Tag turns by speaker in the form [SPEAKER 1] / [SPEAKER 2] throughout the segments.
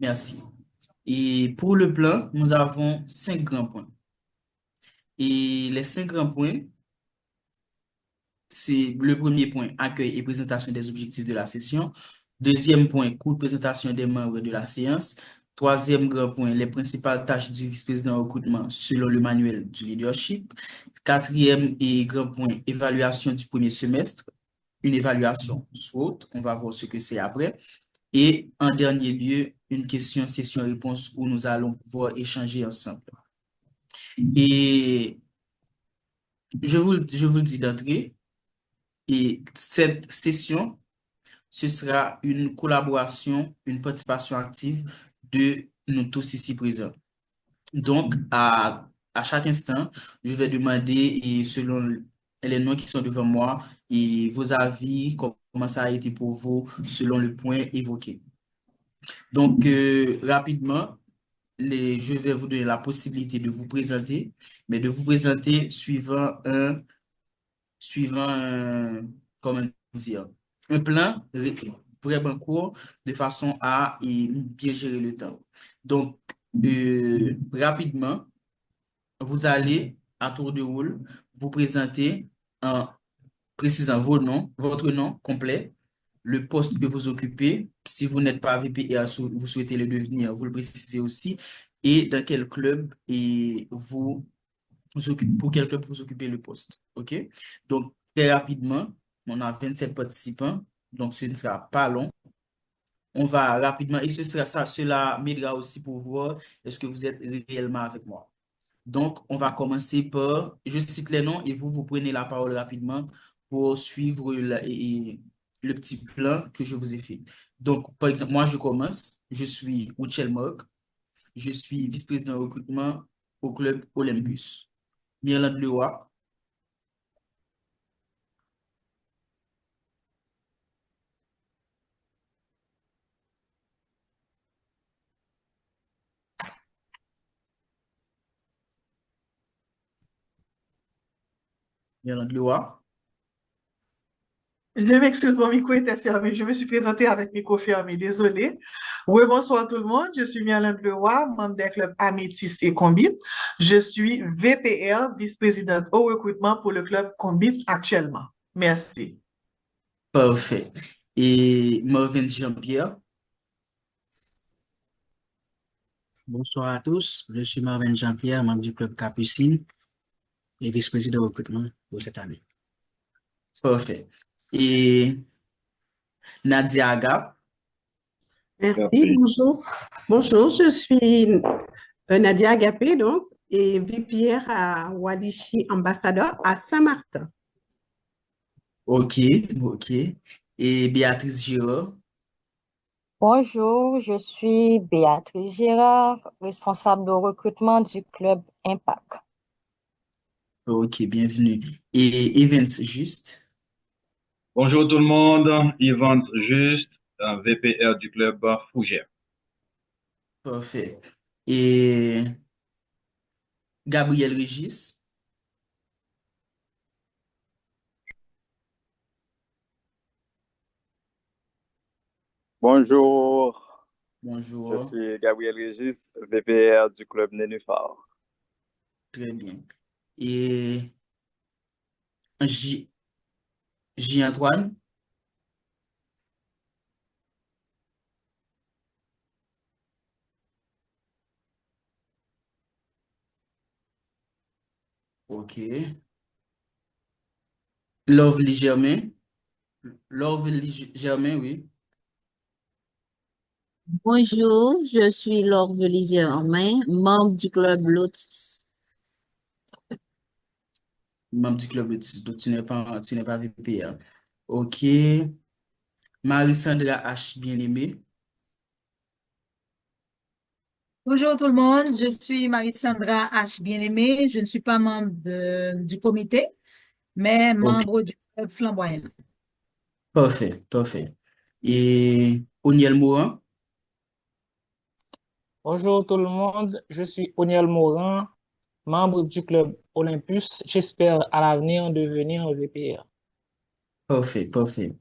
[SPEAKER 1] Merci. Et pour le plan, nous avons 5 grands points. Et les 5 grands points, c'est le premier point, accueil et présentation des objectifs de la session. Deuxième point, cours de présentation des membres de la séance. Troisième grand point, les principales tâches du vice-président au recrutement selon le manuel du leadership. Quatrième et grand point, évaluation du premier semestre. Une évaluation SWOT, on va voir ce que c'est après. Et en dernier lieu, une question, session-réponse où nous allons pouvoir échanger ensemble. Et je vous le dis d'entrée, et cette session, ce sera une collaboration, une participation active de nous tous ici présents. Donc, à chaque instant, je vais demander, et selon les noms qui sont devant moi, et vos avis, comment ça a été pour vous, selon le point évoqué. Donc, rapidement, je vais vous donner la possibilité de vous présenter, mais de vous présenter suivant comment dire, un plan vraiment court de façon à bien gérer le temps. Donc, rapidement, vous allez, à tour de rôle, vous présenter en précisant votre nom complet, le poste que vous occupez. Si vous n'êtes pas VPA, vous souhaitez le devenir, vous le précisez aussi, et dans quel club pour quel club vous occupez le poste. OK? Donc, très rapidement, on a 27 participants, donc ce ne sera pas long. On va rapidement, et cela m'aidera aussi pour voir est-ce que vous êtes réellement avec moi. Donc, on va commencer par, je cite les noms et vous prenez la parole rapidement pour suivre le petit plan que je vous ai fait. Donc, par exemple, moi, je commence. Je suis Uchel Mok. Je suis vice-président recrutement au club Olympus. Mirland Leroy. Mirland Leroy.
[SPEAKER 2] Je m'excuse, mon micro était fermé. Je me suis présentée avec micro fermé. Désolée. Oui, bonsoir tout le monde. Je suis Mialène Leroy, membre des clubs Amétis et Combit. Je suis VPR, vice-présidente au recrutement pour le club Combit actuellement. Merci.
[SPEAKER 1] Parfait. Et Marvin Jean-Pierre.
[SPEAKER 3] Bonsoir à tous, je suis Marvin Jean-Pierre, membre du club Capucine et vice-président de recrutement pour cette année.
[SPEAKER 1] Parfait. Et Nadia Agap.
[SPEAKER 4] Merci, bonjour. Bonjour, je suis Nadia Agapé, donc, et VPR à Wadichi, ambassadeur à Saint-Martin.
[SPEAKER 1] OK, OK. Et Béatrice Girard.
[SPEAKER 5] Bonjour, je suis Béatrice Girard, responsable de recrutement du club Impact.
[SPEAKER 1] OK, bienvenue. Et Evans Juste.
[SPEAKER 6] Bonjour tout le monde, Yvan Juste, VPR du club Fougère.
[SPEAKER 1] Parfait. Et Gabriel Régis.
[SPEAKER 7] Bonjour, je
[SPEAKER 1] Bonjour.
[SPEAKER 7] suis Gabriel Régis, VPR du club Nénuphar.
[SPEAKER 1] Très bien. Et J. Antoine. OK. Lovely Germain. Lovely Germain, oui.
[SPEAKER 8] Bonjour, je suis Laure Germain, membre du club Lotus.
[SPEAKER 1] Membre du club, donc tu n'es pas VPA. OK. Marie-Sandra H. Bien-Aimée.
[SPEAKER 9] Bonjour tout le monde, je suis Marie-Sandra H. Bien-Aimée. Je ne suis pas membre du comité, mais
[SPEAKER 1] OK.
[SPEAKER 9] membre du club flamboyant.
[SPEAKER 1] Parfait, parfait. Et Oniel Morin.
[SPEAKER 10] Bonjour tout le monde, je suis Oniel Morin, membre du club Olympus. J'espère à l'avenir devenir un VPR.
[SPEAKER 1] Parfait, parfait.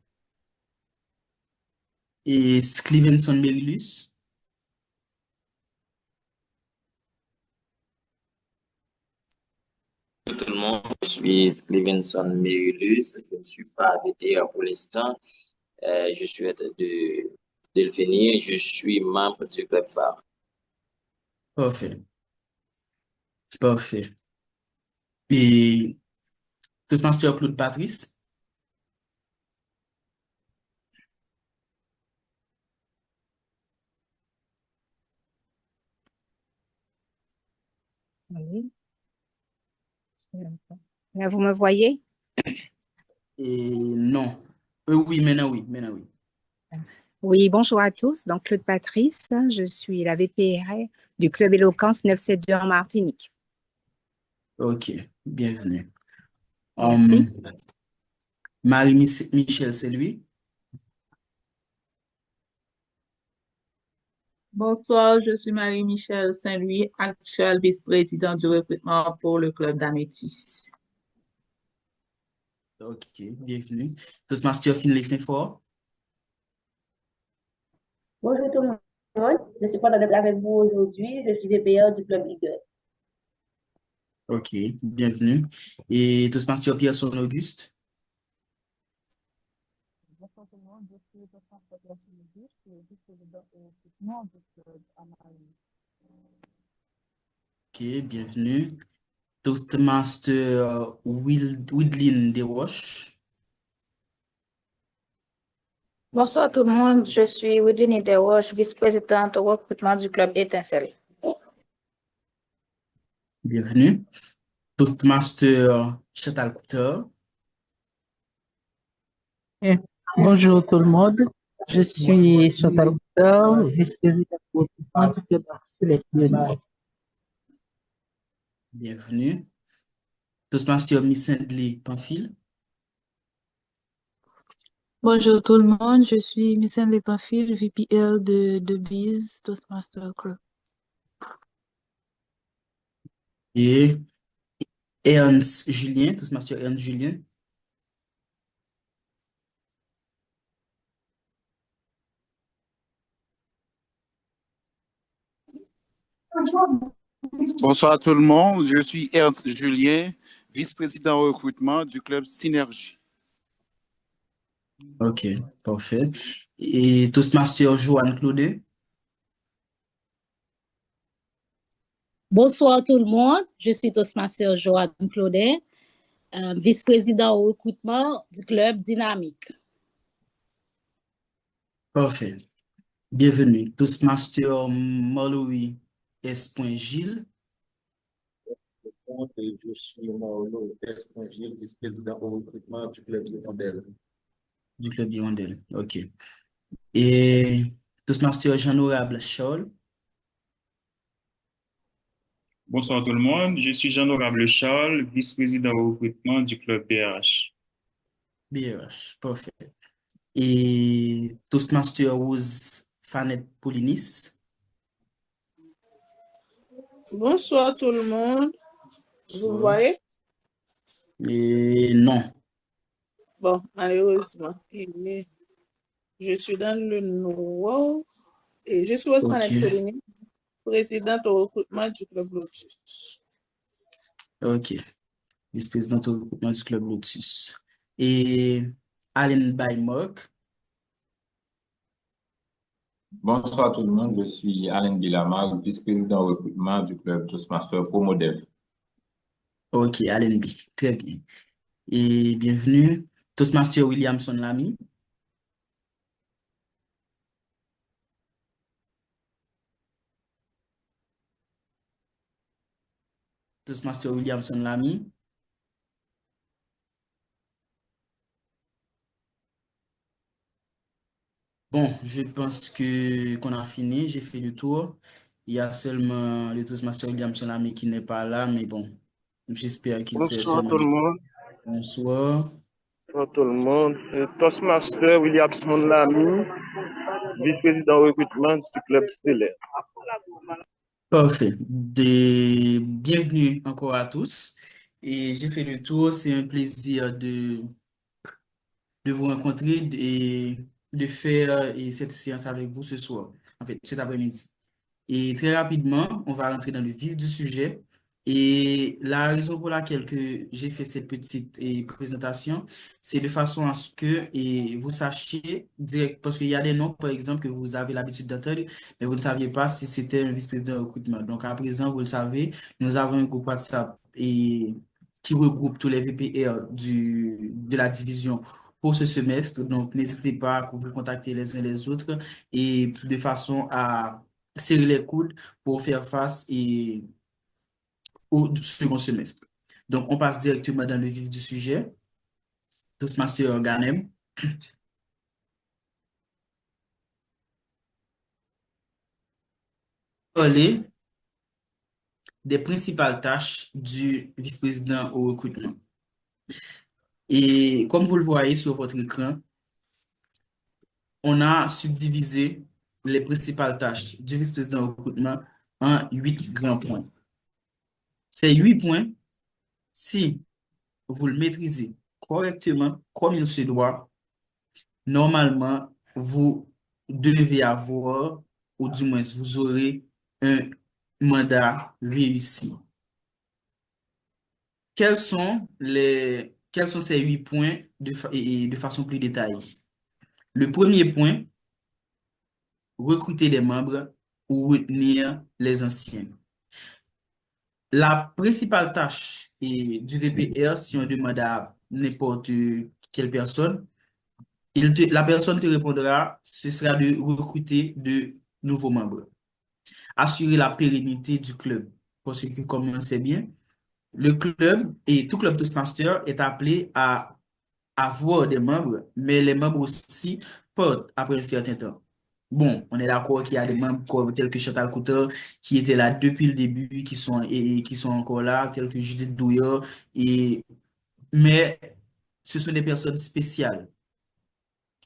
[SPEAKER 1] Et Stevenson Merilus.
[SPEAKER 11] tout le monde, je suis Stevenson Merilus, je ne suis pas VPR pour l'instant. Je souhaite de le venir, je suis membre du club phare.
[SPEAKER 1] Parfait. Parfait. Et Toastmaster Claude Patrice.
[SPEAKER 12] Oui. Là, vous me voyez?
[SPEAKER 1] Et non. Oui, maintenant oui, maintenant oui.
[SPEAKER 12] Oui, bonjour à tous. Donc, Claude Patrice, je suis la VPR du Club Éloquence 972 en Martinique.
[SPEAKER 1] Ok, bienvenue.
[SPEAKER 12] Merci.
[SPEAKER 1] Marie-Michel, c'est lui.
[SPEAKER 13] Bonsoir, je suis Marie-Michel Saint-Louis, actuelle vice-présidente du recrutement pour le club d'Amétis.
[SPEAKER 1] Ok, bienvenue. Toastmaster Finlay Saint-Fort.
[SPEAKER 14] Bonjour tout le monde, je suis content d'être avec vous aujourd'hui. Je suis VPR du club Ligue 1.
[SPEAKER 1] Ok, bienvenue. Et Toastmaster Pierson Auguste.
[SPEAKER 10] Bonsoir tout le monde, je suis Toastmaster Pierson Auguste, vice-président au recrutement du club Amarillo.
[SPEAKER 1] Ok, bienvenue. Toastmaster Widlin Desroches.
[SPEAKER 15] Bonsoir tout le monde, je suis Widine Desroches, vice-présidente au recrutement du club Étincelle.
[SPEAKER 1] Bienvenue. Toastmaster Chantal Couture.
[SPEAKER 16] Bonjour tout le monde, je suis Chantal Couture, vice-présidente du recrutement du club Sélectionneur.
[SPEAKER 1] Bienvenue. Toastmaster Missandley Pamphile.
[SPEAKER 17] Bonjour tout le monde, je suis Missandley Pamphile, VPL de Biz Toastmaster Club.
[SPEAKER 1] Et Ernst Julien, Toastmaster Ernst Julien.
[SPEAKER 18] Bonsoir à tout le monde, je suis Ernst Julien, vice-président au recrutement du club Synergie.
[SPEAKER 1] Ok, parfait. Et Toastmaster Joanne Claudet.
[SPEAKER 8] Bonsoir tout le monde, je suis Toastmaster Joanne Claudet, vice-président au recrutement du club Dynamique.
[SPEAKER 1] Parfait. Bienvenue. Toastmaster Marlowe S. Gilles.
[SPEAKER 19] Je suis Marlo S. Gilles, vice-président au recrutement du club Hirondelle.
[SPEAKER 1] Du club Hirondelle, ok. Et Toastmaster Jean-Honorable Charles.
[SPEAKER 20] Bonsoir tout le monde, je suis Jean-Honorable Charles, vice-président au recrutement du club BRH.
[SPEAKER 1] BRH, parfait. Et Toastmaster Rose Fanette Polinis.
[SPEAKER 21] Bonsoir tout le monde. Vous voyez?
[SPEAKER 1] Et non.
[SPEAKER 21] Bon, malheureusement. Je suis dans le noir et je suis Rose Fanette Polinis, présidente au recrutement du club Lotus.
[SPEAKER 1] Ok. Vice-présidente au recrutement du club Lotus. Et Allen Baymok.
[SPEAKER 22] Bonsoir tout le monde, je suis Alain Bilamar, vice-président au recrutement du club Toastmaster Promodev.
[SPEAKER 1] Ok, Allen B, très bien. Et bienvenue, Toastmaster Williamson Lamy. Toastmaster Williamson Lamy. Bon, je pense qu'on a fini, j'ai fait le tour. Il y a seulement le Toastmaster Williamson Lamy qui n'est pas là, mais bon, j'espère qu'il sait
[SPEAKER 23] Bonsoir
[SPEAKER 1] seulement.
[SPEAKER 23] tout le monde.
[SPEAKER 1] Bonsoir.
[SPEAKER 23] Bonsoir tout le monde. Toastmaster Williamson Lamy, vice-président au recrutement du club stellaire.
[SPEAKER 1] Parfait. Bienvenue encore à tous. Et j'ai fait le tour. C'est un plaisir de vous rencontrer et de faire cette séance avec vous ce soir, en fait, cet après-midi. Et très rapidement, on va rentrer dans le vif du sujet. Et la raison pour laquelle que j'ai fait cette petite présentation, c'est de façon à ce que vous sachiez direct, parce qu'il y a des noms, par exemple, que vous avez l'habitude d'entendre, mais vous ne saviez pas si c'était un vice-président de recrutement. Donc, à présent, vous le savez, nous avons un groupe WhatsApp qui regroupe tous les VPR de la division pour ce semestre. Donc, n'hésitez pas à vous contacter les uns les autres et de façon à serrer les coudes pour faire face au second semestre. Donc, on passe directement dans le vif du sujet. Toastmaster Ganem. Parler des principales tâches du vice-président au recrutement. Et comme vous le voyez sur votre écran, on a subdivisé les principales tâches du vice-président au recrutement en 8 grands points. Ces 8 points, si vous le maîtrisez correctement, comme il se doit, normalement, vous devez avoir, ou du moins, vous aurez un mandat réussi. Quels sont ces 8 points de façon plus détaillée? Le premier point, recruter des membres ou retenir les anciens. La principale tâche du VPR, si on demande à n'importe quelle personne, la personne te répondra, ce sera de recruter de nouveaux membres. Assurer la pérennité du club. Parce que, comme on sait bien, le club et tout club Toastmaster est appelé à avoir des membres, mais les membres aussi partent après un certain temps. Bon, on est d'accord qu'il y a des membres tels que Chantal Couture qui étaient là depuis le début, qui sont encore là, tels que Judith Douillard, mais ce sont des personnes spéciales,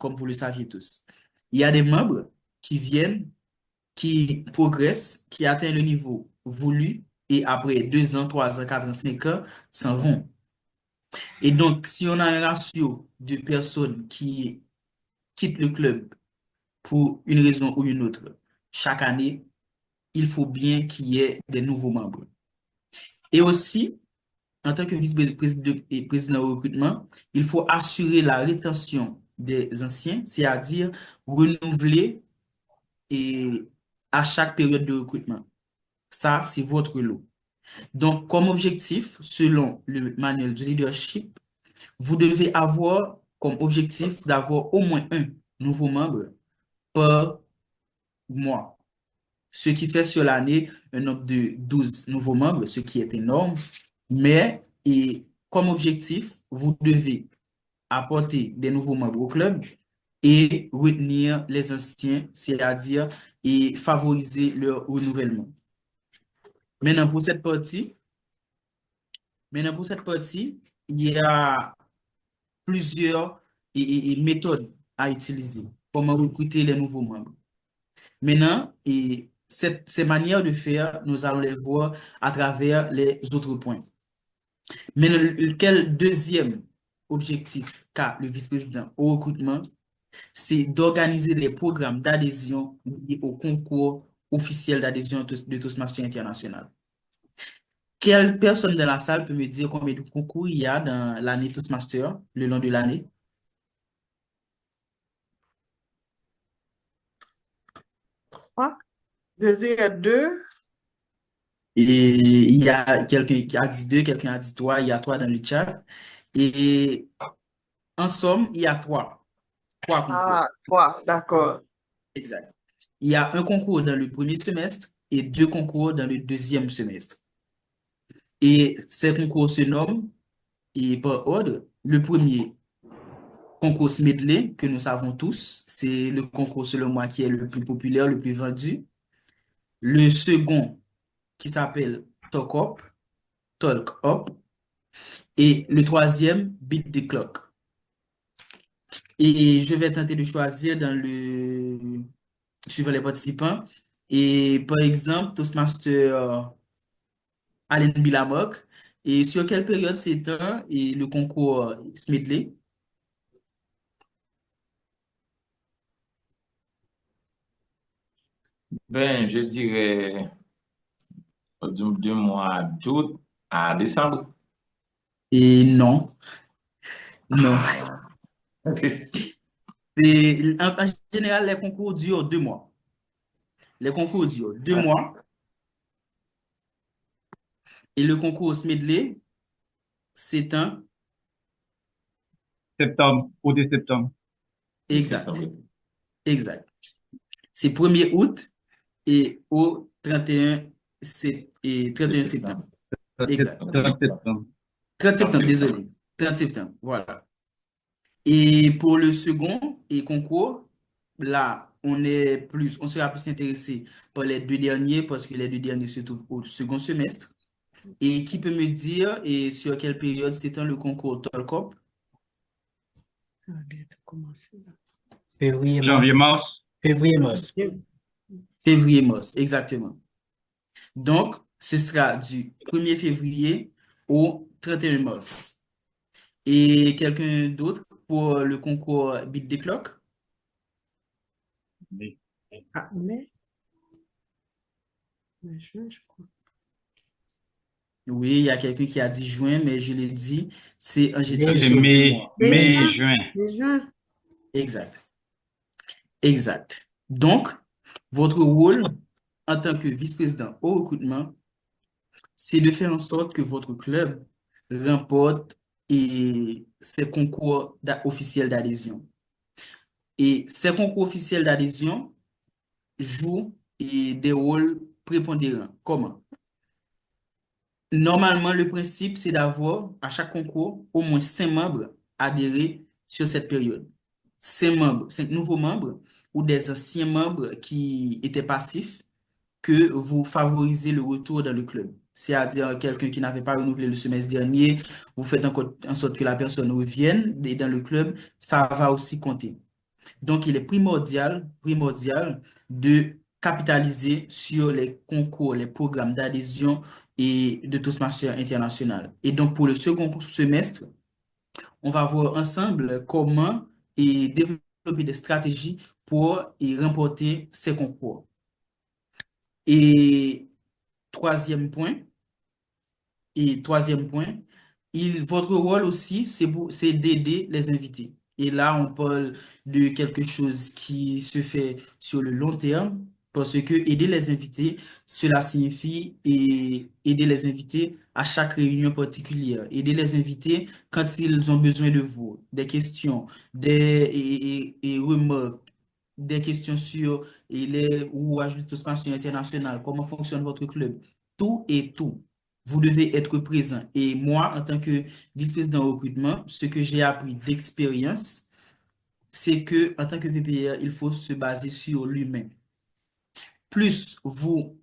[SPEAKER 1] comme vous le saviez tous. Il y a des membres qui viennent, qui progressent, qui atteignent le niveau voulu, et après 2 ans, 3 ans, 4 ans, 5 ans, s'en vont. Et donc, si on a un ratio de personnes qui quittent le club pour une raison ou une autre, chaque année, il faut bien qu'il y ait des nouveaux membres. Et aussi, en tant que vice-président et président au recrutement, il faut assurer la rétention des anciens, c'est-à-dire renouveler à chaque période de recrutement. Ça, c'est votre lot. Donc, comme objectif, selon le manuel de leadership, vous devez avoir comme objectif d'avoir au moins un nouveau membre par mois. Ce qui fait sur l'année un nombre de 12 nouveaux membres, ce qui est énorme. Mais comme objectif, vous devez apporter des nouveaux membres au club et retenir les anciens, c'est-à-dire favoriser leur renouvellement. Maintenant, pour cette partie, il y a plusieurs méthodes à utiliser. Comment recruter les nouveaux membres. Maintenant, ces manières de faire, nous allons les voir à travers les autres points. Maintenant, quel deuxième objectif qu'a le vice-président au recrutement, c'est d'organiser des programmes d'adhésion liés au concours officiel d'adhésion de Toastmasters International. Quelle personne dans la salle peut me dire combien de concours il y a dans l'année Toastmasters, le long de l'année?
[SPEAKER 21] Je dirais 2.
[SPEAKER 1] Et il y a quelqu'un qui a dit 2, quelqu'un a dit 3, il y a 3 dans le chat. Et en somme, il y a 3 concours.
[SPEAKER 21] Ah, 3, d'accord.
[SPEAKER 1] Exact. Il y a un concours dans le premier semestre et 2 concours dans le deuxième semestre. Et ces concours se nomment, et par ordre, le premier, concours Smedley, que nous savons tous, c'est le concours selon moi qui est le plus populaire, le plus vendu. Le second, qui s'appelle Talk Up. Et le troisième, Beat the Clock. Et je vais tenter de choisir suivant les participants. Et par exemple, Toastmaster Alain Bilamok. Et sur quelle période s'étend le concours Smedley?
[SPEAKER 22] Ben, je dirais Du mois d'août à décembre.
[SPEAKER 1] Et non, non. En général, les concours durent 2 mois. Les concours durent 2 mois. Et le concours Smedley, c'est un
[SPEAKER 6] Septembre, au de septembre.
[SPEAKER 1] exact. Exact. C'est 1er août et au 31 septembre. Exact.
[SPEAKER 6] 30 septembre.
[SPEAKER 1] 30 septembre, désolé. 30 septembre, voilà. Et pour le second concours, là, on sera plus intéressé par les 2 derniers parce que les 2 derniers se trouvent au second semestre. Et qui peut me dire et sur quelle période s'étend le concours Tolcop?
[SPEAKER 6] Janvier-mars.
[SPEAKER 1] Février-mars. Février-mars, exactement. Donc, ce sera du 1er février au 31 mars. Et quelqu'un d'autre pour le concours Beat the Clock?
[SPEAKER 2] Ah, mai? Juin, je crois.
[SPEAKER 1] Oui, il y a quelqu'un qui a dit juin, mais je l'ai dit, c'est
[SPEAKER 6] C'est mai, juin.
[SPEAKER 2] Juin.
[SPEAKER 1] Exact. Exact. Donc, votre rôle en tant que vice-président au recrutement, c'est de faire en sorte que votre club remporte ses concours officiels d'adhésion. Et ces concours officiels d'adhésion jouent des rôles prépondérants. Comment? Normalement, le principe, c'est d'avoir à chaque concours au moins 5 membres adhérés sur cette période. 5 membres, 5 nouveaux membres ou des anciens membres qui étaient passifs que vous favorisez le retour dans le club. C'est-à-dire quelqu'un qui n'avait pas renouvelé le semestre dernier, vous faites en sorte que la personne revienne dans le club, ça va aussi compter. Donc, il est primordial de capitaliser sur les concours, les programmes d'adhésion et de Toastmasters International. Et donc, pour le second semestre, on va voir ensemble comment développer des stratégies pour remporter ces concours. Et troisième point, votre rôle aussi, c'est d'aider les invités. Et là, on parle de quelque chose qui se fait sur le long terme, parce que aider les invités, cela signifie aider les invités à chaque réunion particulière. Aider les invités quand ils ont besoin de vous, des questions, des remarques, des questions sur les rouages de Toastmasters International, comment fonctionne votre club, tout et tout. Vous devez être présent. Et moi, en tant que vice-président au recrutement, ce que j'ai appris d'expérience, c'est que en tant que VPR, il faut se baser sur l'humain. Plus vous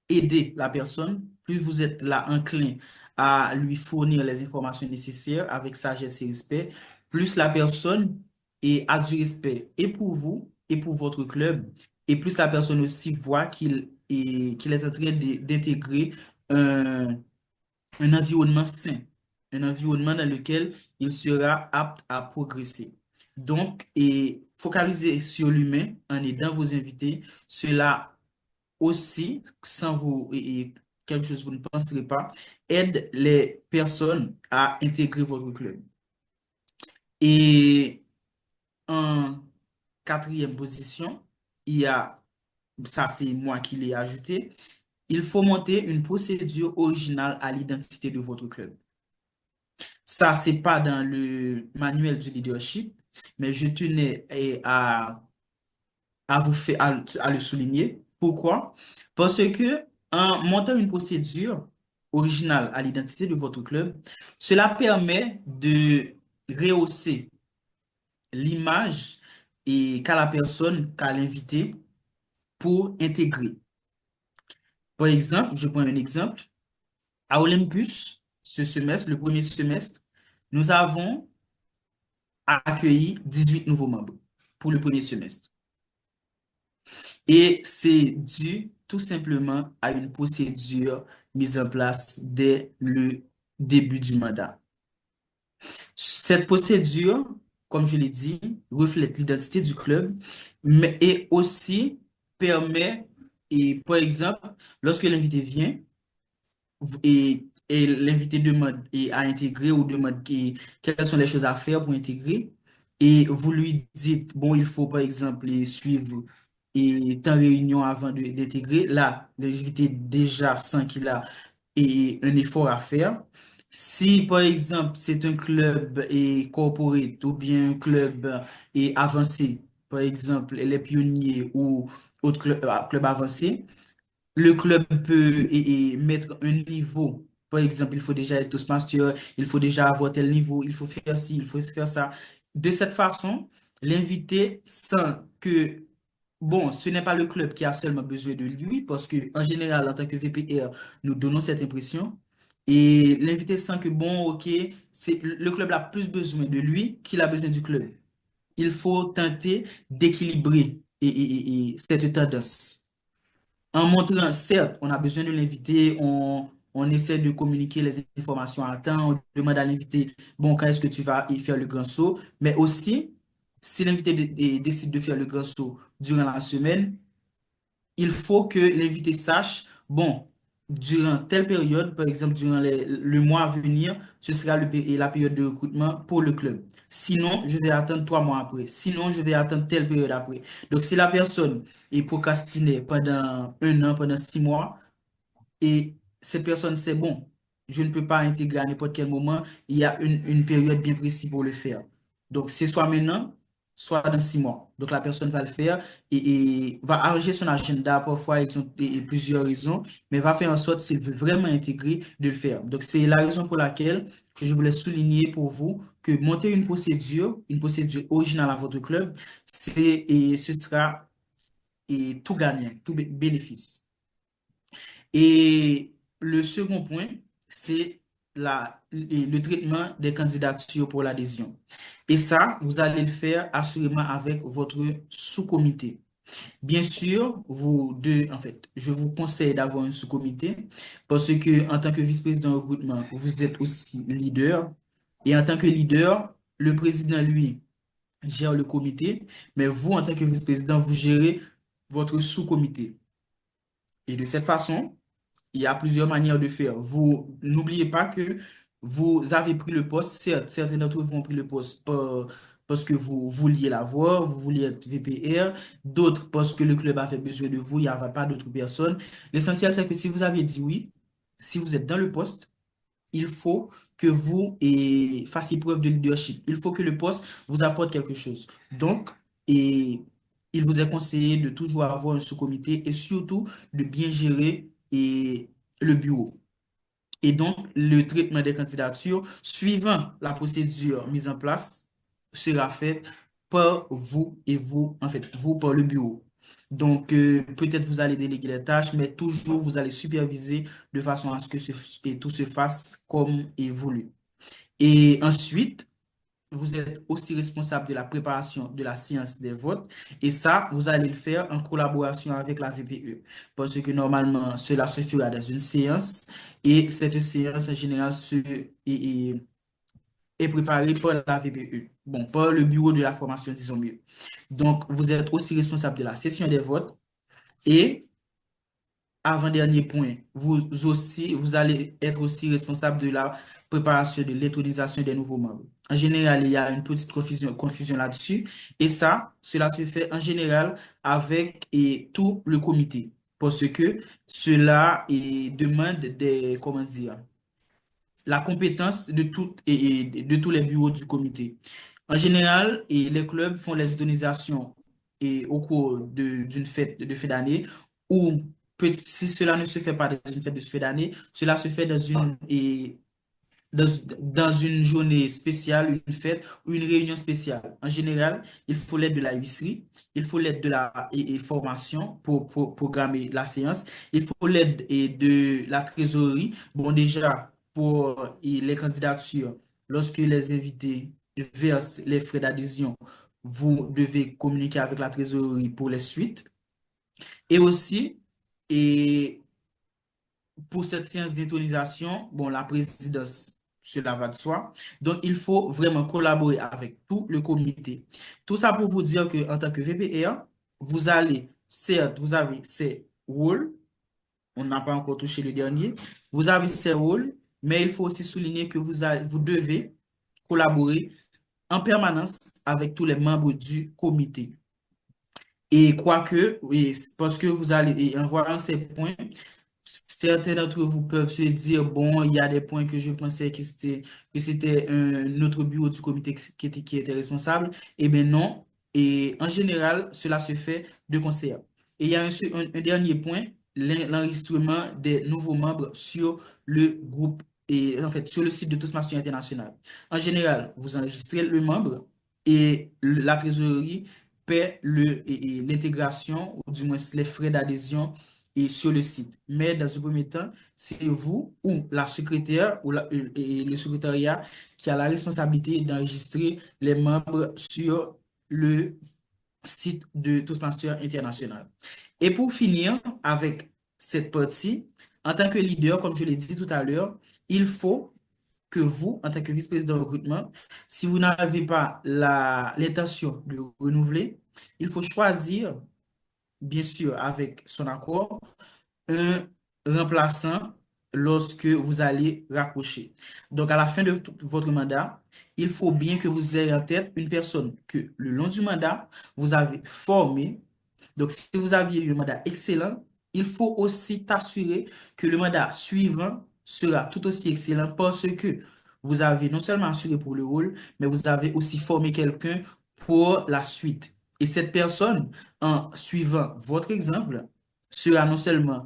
[SPEAKER 1] aidez la personne, plus vous êtes là enclin à lui fournir les informations nécessaires avec sagesse et respect, plus la personne a du respect et pour vous et pour votre club, et plus la personne aussi voit qu'il est en train d'intégrer un environnement sain, un environnement dans lequel il sera apte à progresser. Donc, focaliser sur l'humain en aidant vos invités, cela aussi, sans vous, quelque chose que vous ne penserez pas, aide les personnes à intégrer votre club. Et en 4e position, il y a, ça c'est moi qui l'ai ajouté, il faut monter une procédure originale à l'identité de votre club. Ça, c'est pas dans le manuel du leadership, mais je tenais à le souligner. Pourquoi? Parce que en montant une procédure originale à l'identité de votre club, cela permet de rehausser l'image qu'a la personne, qu'a l'invité pour intégrer. Par exemple, je prends un exemple. À Olympus, ce semestre, le premier semestre, nous avons accueilli 18 nouveaux membres pour le premier semestre. Et c'est dû tout simplement à une procédure mise en place dès le début du mandat. Cette procédure, comme je l'ai dit, reflète l'identité du club, mais et aussi permet, par exemple, lorsque l'invité vient, et l'invité demande à intégrer ou demande quelles sont les choses à faire pour intégrer, et vous lui dites, bon, il faut par exemple suivre et tant réunion avant d'intégrer, là, l'invité déjà sent qu'il a un effort à faire. Si, par exemple, c'est un club corporate ou bien un club avancé, par exemple, les pionniers ou autre club avancé, le club peut mettre un niveau. Par exemple, il faut déjà être Toastmaster, il faut déjà avoir tel niveau, il faut faire ci, il faut faire ça. De cette façon, l'invité sent que, bon, ce n'est pas le club qui a seulement besoin de lui, parce que en général, en tant que VPR, nous donnons cette impression. Et l'invité sent que, bon, ok, le club a plus besoin de lui qu'il a besoin du club. Il faut tenter d'équilibrer cette tendance. En montrant, certes, on a besoin de l'invité, on essaie de communiquer les informations à temps, on demande à l'invité, bon, quand est-ce que tu vas y faire le grand saut, mais aussi, si l'invité décide de faire le grand saut durant la semaine, il faut que l'invité sache, bon, durant telle période, par exemple, durant le mois à venir, ce sera la période de recrutement pour le club. Sinon, je vais attendre 3 mois après. Sinon, je vais attendre telle période après. Donc, si la personne est procrastinée pendant 1 an, pendant 6 mois, et cette personne sait, bon, je ne peux pas intégrer à n'importe quel moment, il y a une période bien précise pour le faire. Donc, c'est soit maintenant, soit dans 6 mois. Donc, la personne va le faire et va arranger son agenda. Parfois, ils ont plusieurs raisons, mais va faire en sorte, s'il veut vraiment intégrer, de le faire. Donc, c'est la raison pour laquelle que je voulais souligner pour vous que monter une procédure originale à votre club, ce sera tout gagnant, tout bénéfice. Et le second point, c'est le traitement des candidatures pour l'adhésion. Et ça, vous allez le faire assurément avec votre sous-comité. Bien sûr, je vous conseille d'avoir un sous-comité parce que en tant que vice-président de recrutement, vous êtes aussi leader. Et en tant que leader, le président, lui, gère le comité, mais vous, en tant que vice-président, vous gérez votre sous-comité. Et de cette façon, il y a plusieurs manières de faire. Vous n'oubliez pas que vous avez pris le poste, certes, certains d'entre vous ont pris le poste parce que vous vouliez l'avoir, vous vouliez être VPR, d'autres parce que le club avait besoin de vous, il n'y avait pas d'autres personnes. L'essentiel, c'est que si vous aviez dit oui, si vous êtes dans le poste, il faut que vous fassiez preuve de leadership. Il faut que le poste vous apporte quelque chose. Donc, il vous est conseillé de toujours avoir un sous-comité et surtout de bien gérer le bureau. Et donc, le traitement des candidatures, suivant la procédure mise en place, sera fait par vous et vous, en fait, vous par le bureau. Donc, peut-être vous allez déléguer les tâches, mais toujours vous allez superviser de façon à ce que tout se fasse comme il voulu. Et ensuite, vous êtes aussi responsable de la préparation de la séance des votes et ça, vous allez le faire en collaboration avec la VPE parce que normalement, cela se fera dans une séance et cette séance en général est préparée par la VPE, bon, par le bureau de la formation, disons mieux. Donc, vous êtes aussi responsable de la session des votes et avant-dernier point, vous allez être aussi responsable de la préparation de l'intronisation des nouveaux membres. En général, il y a une petite confusion là-dessus. Et cela se fait en général avec tout le comité. Parce que cela demande la compétence de tous les bureaux du comité. En général, les clubs font les intronisations au cours d'une fête d'année ou si cela ne se fait pas dans une fête de fin d'année, cela se fait dans une journée spéciale, une fête ou une réunion spéciale. En général, il faut l'aide de la huisserie, il faut l'aide de la formation pour programmer la séance, il faut l'aide de la trésorerie. Bon, déjà, pour les candidatures, lorsque les invités versent les frais d'adhésion, vous devez communiquer avec la trésorerie pour les suites. Et aussi, pour cette séance d'intronisation, bon, la présidence, cela va de soi. Donc, il faut vraiment collaborer avec tout le comité. Tout ça pour vous dire qu'en tant que VPR, certes, vous avez ces rôles, on n'a pas encore touché le dernier. Vous avez ces rôles, mais il faut aussi souligner que vous devez collaborer en permanence avec tous les membres du comité. Et quoique, parce que vous allez, et en voyant ces points, certains d'entre vous peuvent se dire, bon, il y a des points que je pensais que c'était notre bureau du comité qui était responsable. Eh bien non. Et en général, cela se fait de concert. Et il y a un dernier point, l'enregistrement des nouveaux membres sur le groupe, et en fait, sur le site de Toastmasters International. En général, vous enregistrez le membre et la trésorerie paie l'intégration, ou du moins les frais d'adhésion et sur le site. Mais dans ce premier temps, c'est vous ou la secrétaire ou et le secrétariat qui a la responsabilité d'enregistrer les membres sur le site de Toastmasters International. Et pour finir avec cette partie, en tant que leader, comme je l'ai dit tout à l'heure, il faut que vous, en tant que vice-président de recrutement, si vous n'avez pas l'intention de renouveler, il faut choisir, bien sûr, avec son accord, un remplaçant lorsque vous allez raccrocher. Donc, à la fin de votre mandat, il faut bien que vous ayez en tête une personne que le long du mandat, vous avez formée. Donc, si vous aviez eu un mandat excellent, il faut aussi t'assurer que le mandat suivant sera tout aussi excellent parce que vous avez non seulement assuré pour le rôle, mais vous avez aussi formé quelqu'un pour la suite. Et cette personne, en suivant votre exemple, sera non seulement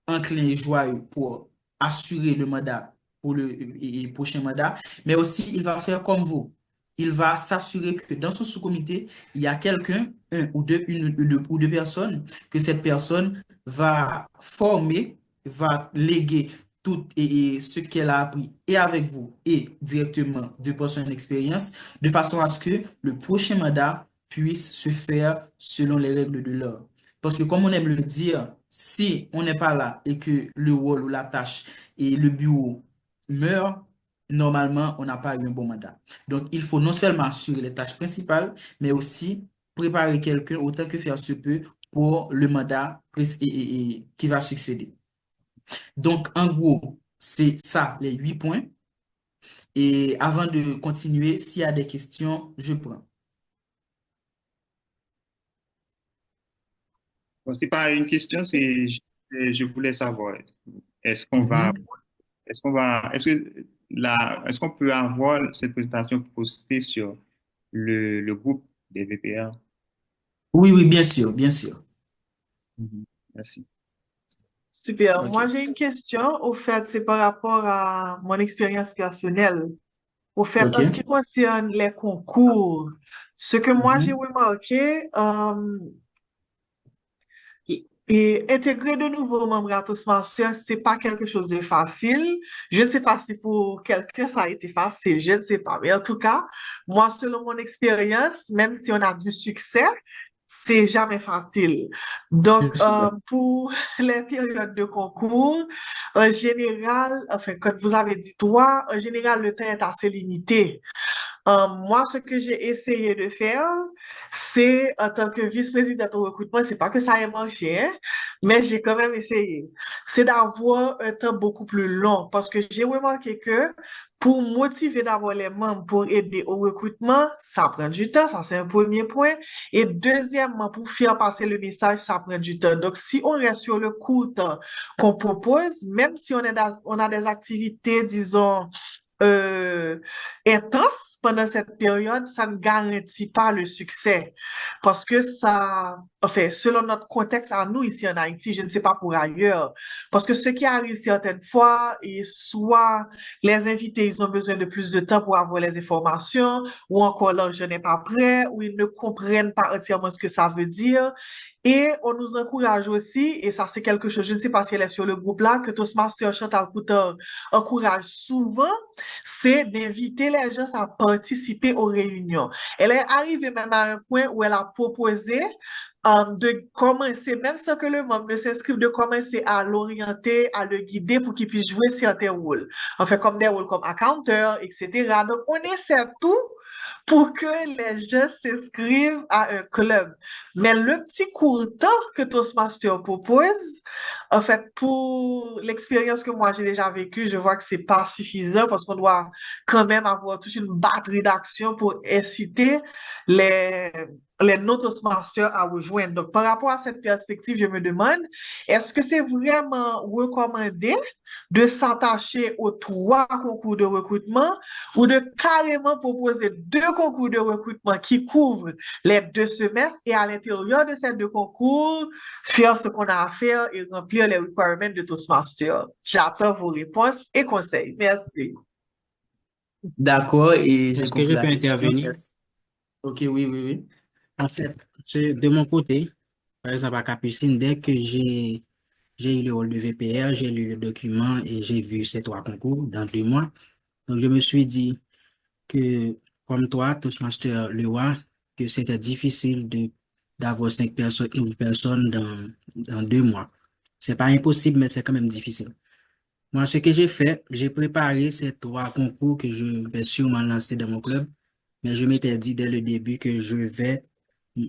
[SPEAKER 1] enclin et joyeux pour assurer le mandat pour le prochain mandat, mais aussi il va faire comme vous. Il va s'assurer que dans son sous-comité, il y a quelqu'un, une ou deux personnes, que cette personne va former, va léguer tout ce qu'elle a appris et avec vous et directement de par son expérience, de façon à ce que le prochain mandat puisse se faire selon les règles de l'art. Parce que comme on aime le dire, si on n'est pas là et que le rôle ou la tâche et le bureau meurt, normalement, on n'a pas eu un bon mandat. Donc, il faut non seulement assurer les tâches principales, mais aussi préparer quelqu'un autant que faire se peut pour le mandat qui va succéder. Donc, en gros, c'est ça, les 8 points. Et avant de continuer, s'il y a des questions, je prends.
[SPEAKER 20] Bon, c'est pas une question, je voulais savoir, est-ce qu'on va, est-ce qu'on peut avoir cette présentation postée sur le groupe des VPR?
[SPEAKER 1] Oui, bien sûr, bien sûr.
[SPEAKER 20] Merci.
[SPEAKER 2] Super.
[SPEAKER 1] Ok.
[SPEAKER 2] Moi, j'ai une question. Au fait, c'est par rapport à mon expérience personnelle. Au fait,
[SPEAKER 1] Ok.
[SPEAKER 2] en ce qui concerne les concours, ce que moi, j'ai remarqué, et intégrer de nouveaux membres à Toastmasters, c'est pas quelque chose de facile. Je ne sais pas si pour quelqu'un ça a été facile, je ne sais pas. Mais en tout cas, moi, selon mon expérience, même si on a du succès, c'est jamais facile. Donc, pour les périodes de concours, en général, enfin, comme vous avez dit toi, en général, le temps est assez limité. Moi, ce que j'ai essayé de faire, c'est, en tant que vice-présidente au recrutement, c'est pas que ça ait marché, hein, mais j'ai quand même essayé. C'est d'avoir un temps beaucoup plus long parce que j'ai remarqué que pour motiver d'abord les membres pour aider au recrutement, ça prend du temps, ça c'est un premier point. Et deuxièmement, pour faire passer le message, ça prend du temps. Donc, si on reste sur le court temps qu'on propose, même si on a des activités, disons, intense pendant cette période, ça ne garantit pas le succès. Parce que ça, enfin, selon notre contexte à nous ici en Haïti, je ne sais pas pour ailleurs, parce que ce qui arrive certaines fois, et soit les invités, ils ont besoin de plus de temps pour avoir les informations, ou encore l'argent n'est pas prêt, ou ils ne comprennent pas entièrement ce que ça veut dire. Et on nous encourage aussi, et ça c'est quelque chose, je ne sais pas si elle est sur le groupe là, que Toastmasters Chantal Couture encourage souvent, c'est d'inviter les gens à participer aux réunions. Elle est arrivée même à un point où elle a proposé de commencer, même sans que le membre ne s'inscrive, de commencer à l'orienter, à le guider pour qu'il puisse jouer certains rôles. Enfin, comme des rôles comme accounteur, etc. Donc, on essaie tout pour que les gens s'inscrivent à un club. Mais le petit court temps que Toastmaster propose, en fait, pour l'expérience que moi j'ai déjà vécue, je vois que c'est pas suffisant parce qu'on doit quand même avoir toute une batterie d'actions pour inciter les, les non-Toastmasters à rejoindre. Donc, par rapport à cette perspective, je me demande, est-ce que c'est vraiment recommandé de s'attacher aux 3 concours de recrutement ou de carrément proposer 2 concours de recrutement qui couvrent les 2 semestres et à l'intérieur de ces 2 concours, faire ce qu'on a à faire et remplir les requirements de Toastmaster. J'attends vos réponses et conseils. Merci.
[SPEAKER 1] D'accord, et j'ai
[SPEAKER 3] Est-ce que
[SPEAKER 1] compris
[SPEAKER 3] je
[SPEAKER 1] la
[SPEAKER 3] peux
[SPEAKER 1] question.
[SPEAKER 3] intervenir?
[SPEAKER 1] Merci. Ok, oui, oui, oui.
[SPEAKER 3] En fait, de mon côté, par exemple à Capucine, dès que j'ai eu le rôle de VPR, j'ai lu le document et j'ai vu ces 3 concours dans 2 mois. Donc, je me suis dit que, comme toi, Toastmaster Le Roi, que c'était difficile d'avoir 5 personnes, une personne dans 2 mois. C'est pas impossible, mais c'est quand même difficile. Moi, ce que j'ai fait, j'ai préparé ces 3 concours que je vais sûrement lancer dans mon club, mais je m'étais dit dès le début que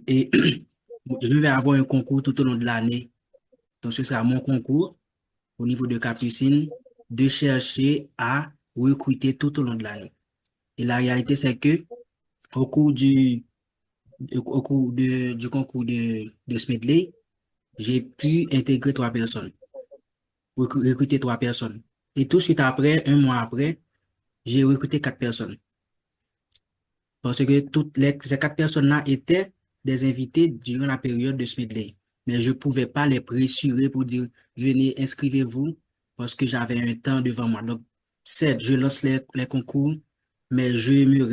[SPEAKER 3] et, je vais avoir un concours tout au long de l'année. Donc, ce sera mon concours au niveau de Capucine de chercher à recruter tout au long de l'année. Et la réalité, c'est que au cours du concours de Smedley, j'ai pu intégrer 3 personnes, recruter 3 personnes. Et tout de suite après, un mois après, j'ai recruté 4 personnes. Parce que ces 4 personnes-là étaient des invités durant la période de Smedley. Mais je ne pouvais pas les pressurer pour dire, venez, inscrivez-vous, parce que j'avais un temps devant moi. Donc, certes, je lance les concours, mais je ne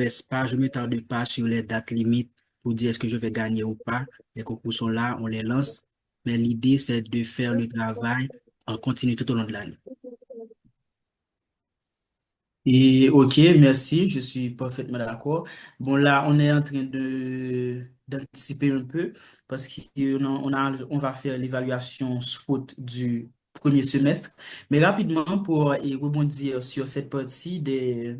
[SPEAKER 3] me tarde pas sur les dates limites pour dire est-ce que je vais gagner ou pas. Les concours sont là, on les lance. Mais l'idée, c'est de faire le travail en continu tout au long de l'année.
[SPEAKER 1] Et ok, merci, je suis parfaitement d'accord. Bon, là, on est en train d'anticiper un peu parce qu'on va faire l'évaluation SWOT du premier semestre. Mais rapidement, pour rebondir sur cette partie des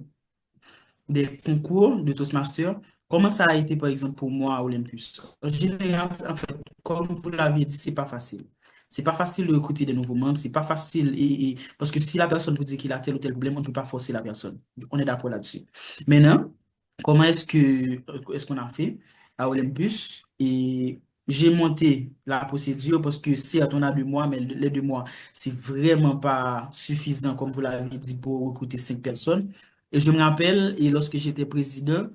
[SPEAKER 1] concours de Toastmaster, comment ça a été, par exemple, pour moi à Olympus? En général, en fait, comme vous l'avez dit, c'est pas facile. C'est pas facile de recruter des nouveaux membres, c'est pas facile, parce que si la personne vous dit qu'il a tel ou tel problème, on ne peut pas forcer la personne. On est d'accord là-dessus. Maintenant, comment est-ce qu'on a fait à Olympus? Et j'ai monté la procédure parce que certes, on a 2 mois, mais les 2 mois, c'est vraiment pas suffisant, comme vous l'avez dit, pour recruter 5 personnes. Et je me rappelle, et lorsque j'étais président,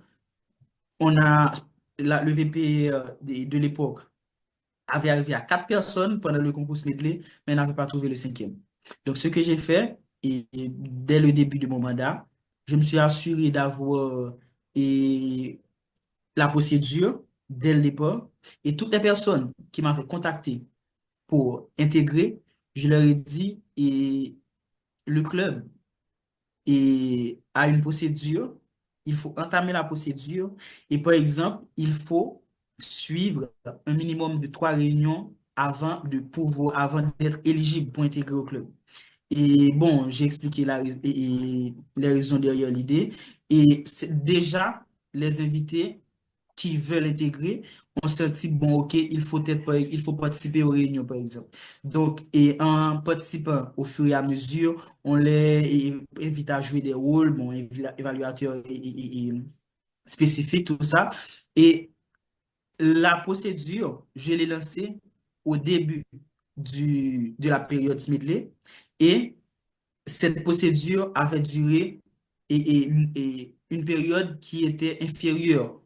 [SPEAKER 1] on a le VP de l'époque avait arrivé à 4 personnes pendant le concours Medley, mais n'avait pas trouvé le 5e. Donc, ce que j'ai fait, et dès le début de mon mandat, je me suis assuré d'avoir la procédure dès le départ. Et toutes les personnes qui m'avaient contacté pour intégrer, je leur ai dit, et le club a une procédure, il faut entamer la procédure et par exemple, il faut suivre un minimum de 3 réunions avant d'être éligible pour intégrer au club. Et bon, j'ai expliqué les raisons derrière l'idée. Et déjà, les invités qui veulent intégrer ont senti, bon, OK, il faut participer aux réunions, par exemple. Donc, et en participant au fur et à mesure, on les invite à jouer des rôles, bon, évaluateurs spécifiques, tout ça. Et la procédure, je l'ai lancée au début de la période Smedley et cette procédure avait duré et une période qui était inférieure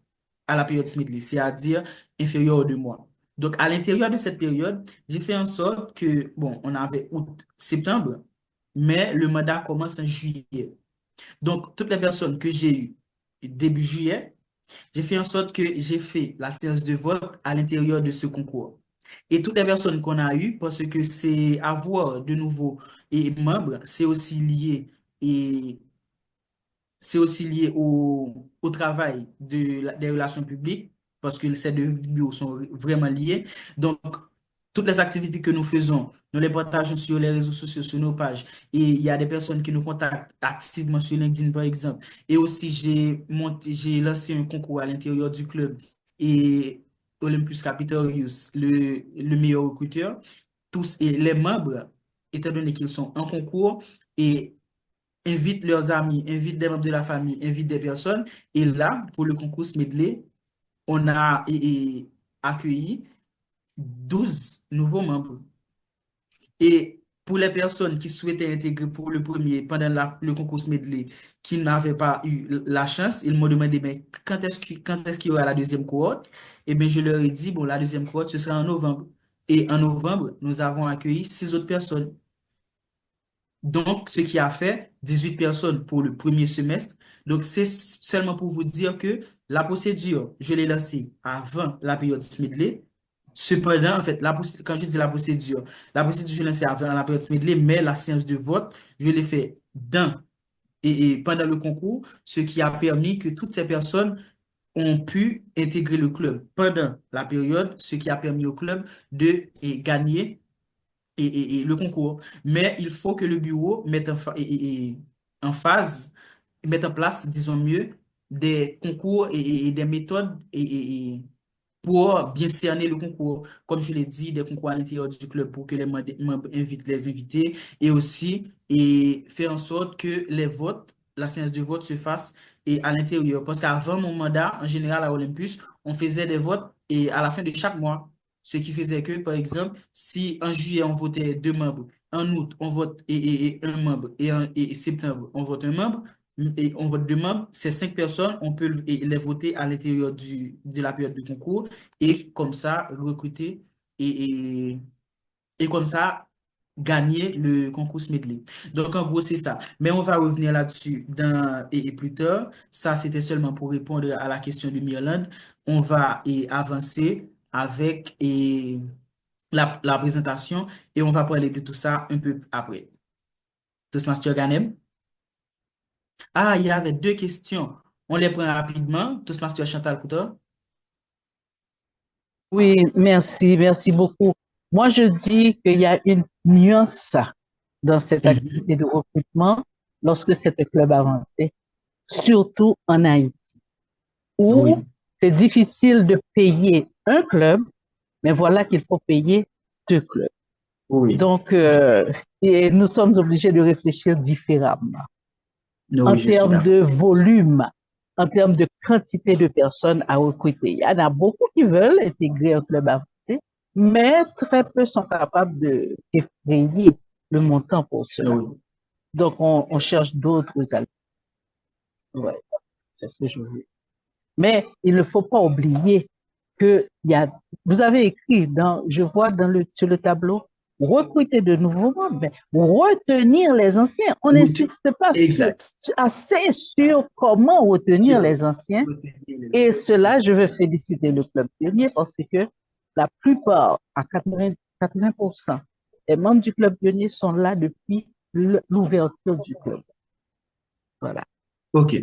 [SPEAKER 1] à la période Smedley, c'est-à-dire inférieure aux 2 mois. Donc, à l'intérieur de cette période, j'ai fait en sorte que, bon, on avait août, septembre, mais le mandat commence en juillet. Donc, toutes les personnes que j'ai eues début juillet, j'ai fait en sorte que j'ai fait la séance de vote à l'intérieur de ce concours. Et toutes les personnes qu'on a eues, parce que c'est avoir de nouveaux membres, c'est aussi lié au travail des relations publiques, parce que ces deux bureaux sont vraiment liés. Donc, toutes les activités que nous faisons, nous les partageons sur les réseaux sociaux, sur nos pages. Et il y a des personnes qui nous contactent activement sur LinkedIn, par exemple. Et aussi, j'ai lancé un concours à l'intérieur du club. Et Olympus Capitorius, le meilleur recruteur, tous et les membres, étant donné qu'ils sont en concours, et invitent leurs amis, invitent des membres de la famille, invitent des personnes. Et là, pour le concours Smedley, on a accueilli 12 nouveaux membres. Et pour les personnes qui souhaitaient intégrer pour le premier, pendant le concours Smedley, qui n'avaient pas eu la chance, ils m'ont demandé, mais quand est-ce qu'il y aura la deuxième cohorte? Et bien, je leur ai dit, bon, la deuxième cohorte, ce sera en novembre. Et en novembre, nous avons accueilli 6 autres personnes. Donc, ce qui a fait 18 personnes pour le premier semestre. Donc, c'est seulement pour vous dire que la procédure, je l'ai lancée avant la période Smedley. Cependant, en fait, quand je dis la procédure, je l'ai lancée avant la période Smedley, mais la séance de vote, je l'ai fait et pendant le concours, ce qui a permis que toutes ces personnes ont pu intégrer le club pendant la période, ce qui a permis au club de gagner et le concours. Mais il faut que le bureau mette en place, disons mieux, des concours et des méthodes pour bien cerner le concours. Comme je l'ai dit, des concours à l'intérieur du club pour que les membres invitent les invités et aussi faire en sorte que la séance de vote se fasse à l'intérieur. Parce qu'avant mon mandat, en général à Olympus, on faisait des votes à la fin de chaque mois. Ce qui faisait que, par exemple, si en juillet, on votait 2 membres, en août, on vote un membre, et en septembre, on vote un membre, et on vote 2 membres, ces 5 personnes, on peut les voter à l'intérieur de la période de concours, et comme ça, recruter, et comme ça, gagner le concours Smedley. Donc, en gros, c'est ça. Mais on va revenir là-dessus plus tard. Ça, c'était seulement pour répondre à la question de Mirland. On va avancer avec la présentation et on va parler de tout ça un peu après. Toastmaster Ganem? Ah, il y avait 2 questions. On les prend rapidement. Toastmaster Chantal Couta?
[SPEAKER 16] Oui, merci beaucoup. Moi, je dis qu'il y a une nuance dans cette activité de recrutement lorsque c'est un club avancé, surtout en Haïti, où c'est difficile de payer un club, mais voilà qu'il faut payer 2 clubs. Donc, et nous sommes obligés de réfléchir différemment. En termes de volume, en termes de quantité de personnes à recruter. Il y en a beaucoup qui veulent intégrer un club avancé, mais très peu sont capables de payer le montant pour cela. Donc, on cherche d'autres alternatives. Ouais, c'est ce que je veux dire. Mais il ne faut pas oublier que vous avez écrit je vois sur le tableau, recruter de nouveaux membres, mais retenir les anciens. On n'insiste pas assez sur comment retenir les anciens. Et cela, je veux féliciter le club pionnier parce que la plupart, à 80%, les membres du club pionnier sont là depuis l'ouverture du club. Voilà.
[SPEAKER 1] OK.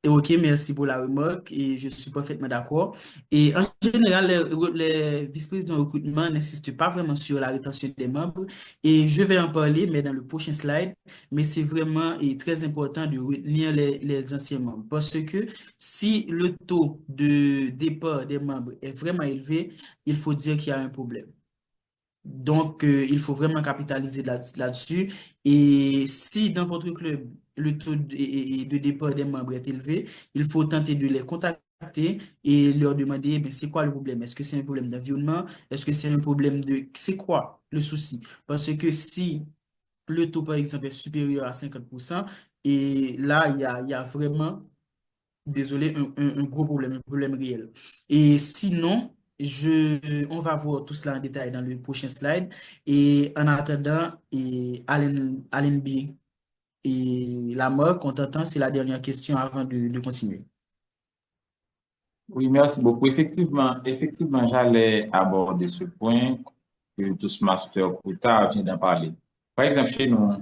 [SPEAKER 1] OK, merci pour la remarque et je suis parfaitement d'accord. Et en général, les vice-présidents de recrutement n'insistent pas vraiment sur la rétention des membres et je vais en parler, mais dans le prochain slide. Mais c'est vraiment très important de retenir les anciens membres parce que si le taux de départ des membres est vraiment élevé, il faut dire qu'il y a un problème. Donc, il faut vraiment capitaliser là-dessus. Et si dans votre club, le taux de départ des membres est élevé, il faut tenter de les contacter et leur demander, c'est quoi le problème? Est-ce que c'est un problème d'environnement? Est-ce que c'est un problème c'est quoi le souci? Parce que si le taux, par exemple, est supérieur à 50%, et là, il y a vraiment, désolé, un gros problème, un problème réel. Et sinon, on va voir tout cela en détail dans le prochain slide. Et en attendant, Alain B et Lamarck, on t'entend, c'est la dernière question avant de continuer.
[SPEAKER 22] Oui, merci beaucoup. Effectivement, j'allais aborder ce point que Toastmaster Couta vient d'en parler. Par exemple, chez nous,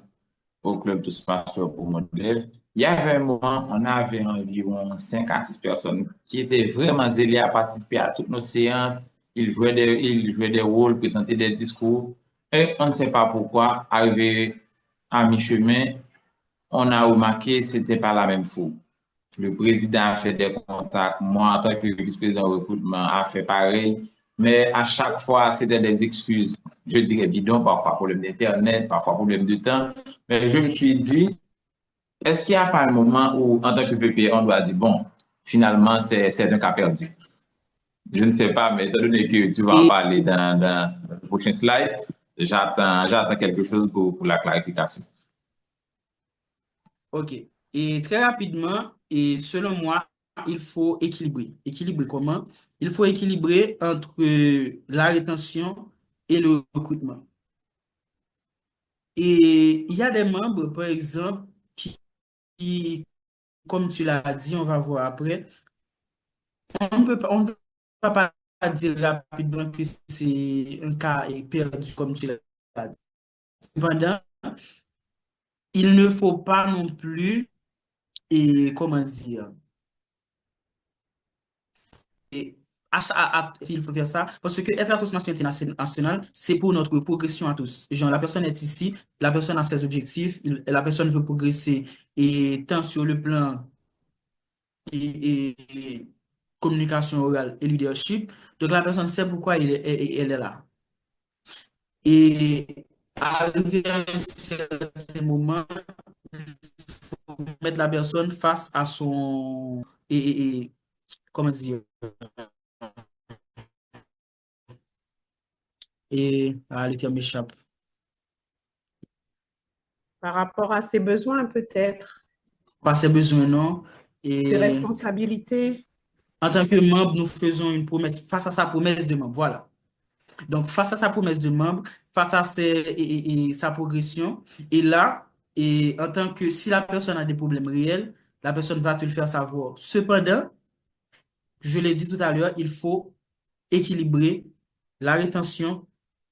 [SPEAKER 22] au club Toastmaster pour modèle, il y avait un moment, on avait environ 5 à 6 personnes qui étaient vraiment zélées à participer à toutes nos séances, il jouait des rôles, présentait des discours. Et on ne sait pas pourquoi, arrivé à mi-chemin, on a remarqué que ce n'était pas la même foule. Le président a fait des contacts, moi en tant que vice-président au recrutement a fait pareil, mais à chaque fois c'était des excuses, je dirais bidon, parfois problème d'internet, parfois problème de temps, mais je me suis dit, est-ce qu'il n'y a pas un moment où en tant que VP on doit dire bon, finalement c'est un cas perdu? Je ne sais pas, mais étant donné que tu vas en parler dans le prochain slide, j'attends quelque chose pour la clarification.
[SPEAKER 1] Ok. Et très rapidement, et selon moi, il faut équilibrer. Équilibrer comment? Il faut équilibrer entre la rétention et le recrutement. Et il y a des membres, par exemple, qui, comme tu l'as dit, on va voir après, on ne peut pas dire rapidement que c'est un cas perdu, comme tu l'as dit. Cependant, il ne faut pas non plus, et comment dire, et il faut faire ça, parce que être association internationale, c'est pour notre progression à tous. Genre, la personne est ici, la personne a ses objectifs, la personne veut progresser, et tant sur le plan et communication orale et leadership, donc la personne sait pourquoi elle est là. Et arrivé à un certain moment, il faut mettre la personne face à son, comment dire, le terme m'échappe.
[SPEAKER 4] Par rapport à ses besoins, peut-être.
[SPEAKER 1] Pas ses besoins, non.
[SPEAKER 4] Ses responsabilités.
[SPEAKER 1] En tant que membre, nous faisons une promesse face à sa promesse de membre. Voilà. Donc, face à sa promesse de membre, face à sa progression, et là, en tant que si la personne a des problèmes réels, la personne va te le faire savoir. Cependant, je l'ai dit tout à l'heure, il faut équilibrer la rétention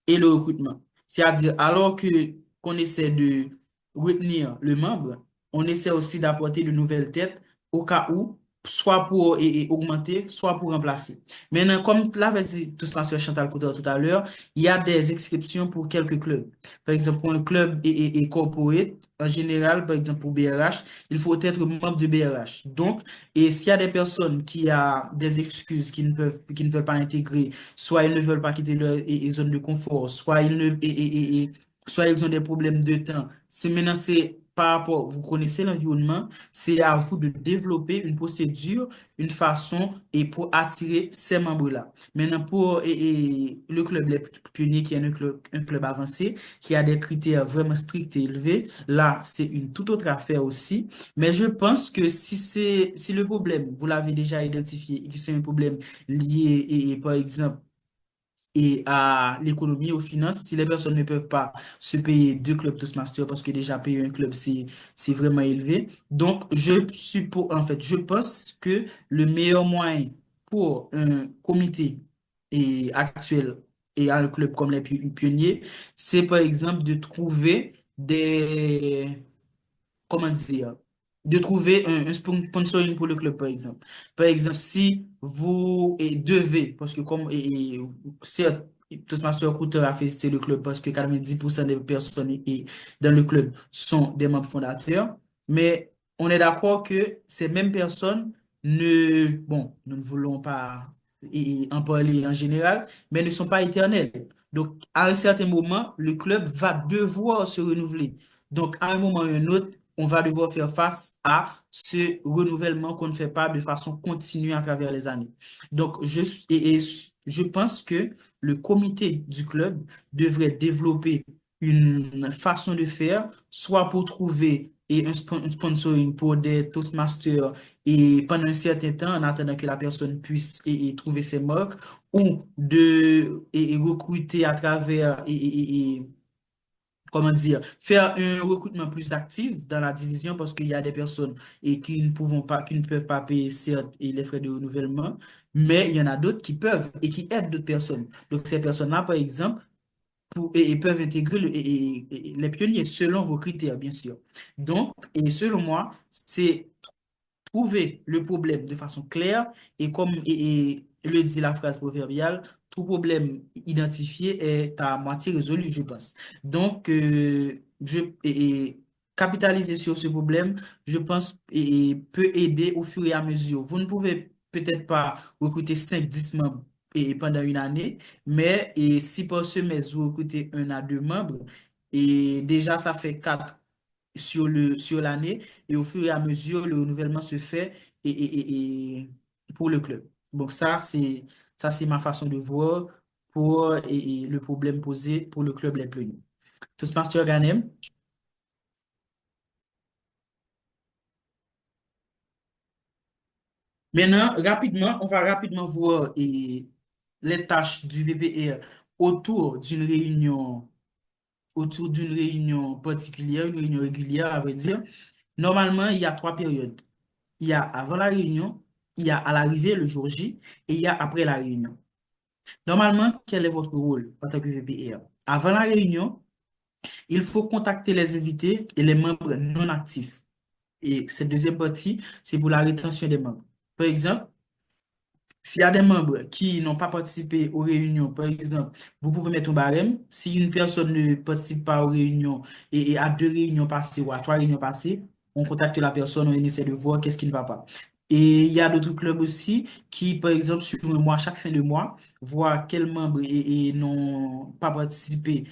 [SPEAKER 1] et le recrutement. C'est-à-dire, alors qu'on essaie de retenir le membre, on essaie aussi d'apporter de nouvelles têtes au cas où, soit pour augmenter, soit pour remplacer. Maintenant, comme l'avait dit tout sur Chantal Couture tout à l'heure, il y a des exceptions pour quelques clubs. Par exemple, pour un club corporate, en général, par exemple pour BRH, il faut être membre de BRH. Donc, et s'il y a des personnes qui ont des excuses, qui ne veulent pas intégrer, soit ils ne veulent pas quitter leur zone de confort, soit soit ils ont des problèmes de temps. Maintenant, c'est par rapport, vous connaissez l'environnement, c'est à vous de développer une procédure, une façon pour attirer ces membres-là. Maintenant, pour le club Les Pionniers, qui est un club avancé, qui a des critères vraiment stricts et élevés, là, c'est une toute autre affaire aussi. Mais je pense que si le problème, vous l'avez déjà identifié, et que c'est un problème lié, par exemple, à l'économie, aux finances, si les personnes ne peuvent pas se payer 2 clubs Toastmasters parce que déjà payer un club, c'est vraiment élevé. Donc, je pense que le meilleur moyen pour un comité actuel et un club comme les Pionniers, c'est par exemple de trouver comment dire, de trouver un sponsoring pour le club, par exemple. Par exemple, si vous devez, parce que comme, certes, Toastmasters Couture a fait le club parce que 90% des personnes dans le club sont des membres fondateurs, mais on est d'accord que ces mêmes personnes nous ne voulons pas en parler en général, mais ne sont pas éternelles. Donc, à un certain moment, le club va devoir se renouveler. Donc, à un moment ou à un autre, on va devoir faire face à ce renouvellement qu'on ne fait pas de façon continue à travers les années. Donc, je pense que le comité du club devrait développer une façon de faire, soit pour trouver un sponsoring pour des Toastmasters et pendant un certain temps, en attendant que la personne puisse trouver ses marques, ou de recruter à travers comment dire, faire un recrutement plus actif dans la division parce qu'il y a des personnes qui ne peuvent pas payer, certes, les frais de renouvellement, mais il y en a d'autres qui peuvent et qui aident d'autres personnes. Donc, ces personnes-là, par exemple, peuvent intégrer les pionniers selon vos critères, bien sûr. Donc, et selon moi, c'est trouver le problème de façon claire et comme le dit la phrase proverbiale, tout problème identifié est à moitié résolu, je pense. Donc, capitaliser sur ce problème, je pense, peut aider au fur et à mesure. Vous ne pouvez peut-être pas recruter 5-10 membres pendant une année, mais si par semestre, vous recrutez 1 à 2 membres, et déjà ça fait 4 sur l'année, et au fur et à mesure, le renouvellement se fait pour le club. Donc ça, c'est ma façon de voir pour le problème posé pour le club Les Plenus. Toastmaster Ganem. Maintenant, on va rapidement voir les tâches du VPR autour d'une réunion particulière, une réunion régulière, à vrai dire. Normalement, il y a 3 périodes. Il y a avant la réunion, il y a à l'arrivée le jour J, et il y a après la réunion. Normalement, quel est votre rôle en tant que VPR? Avant la réunion, il faut contacter les invités et les membres non actifs. Et cette deuxième partie, c'est pour la rétention des membres. Par exemple, s'il y a des membres qui n'ont pas participé aux réunions, par exemple, vous pouvez mettre un barème. Si une personne ne participe pas aux réunions et à 2 réunions passées ou à 3 réunions passées, on contacte la personne, on essaie de voir qu'est-ce qui ne va pas. Et il y a d'autres clubs aussi qui, par exemple, sur un mois, chaque fin de mois, voient quels membres n'ont pas participé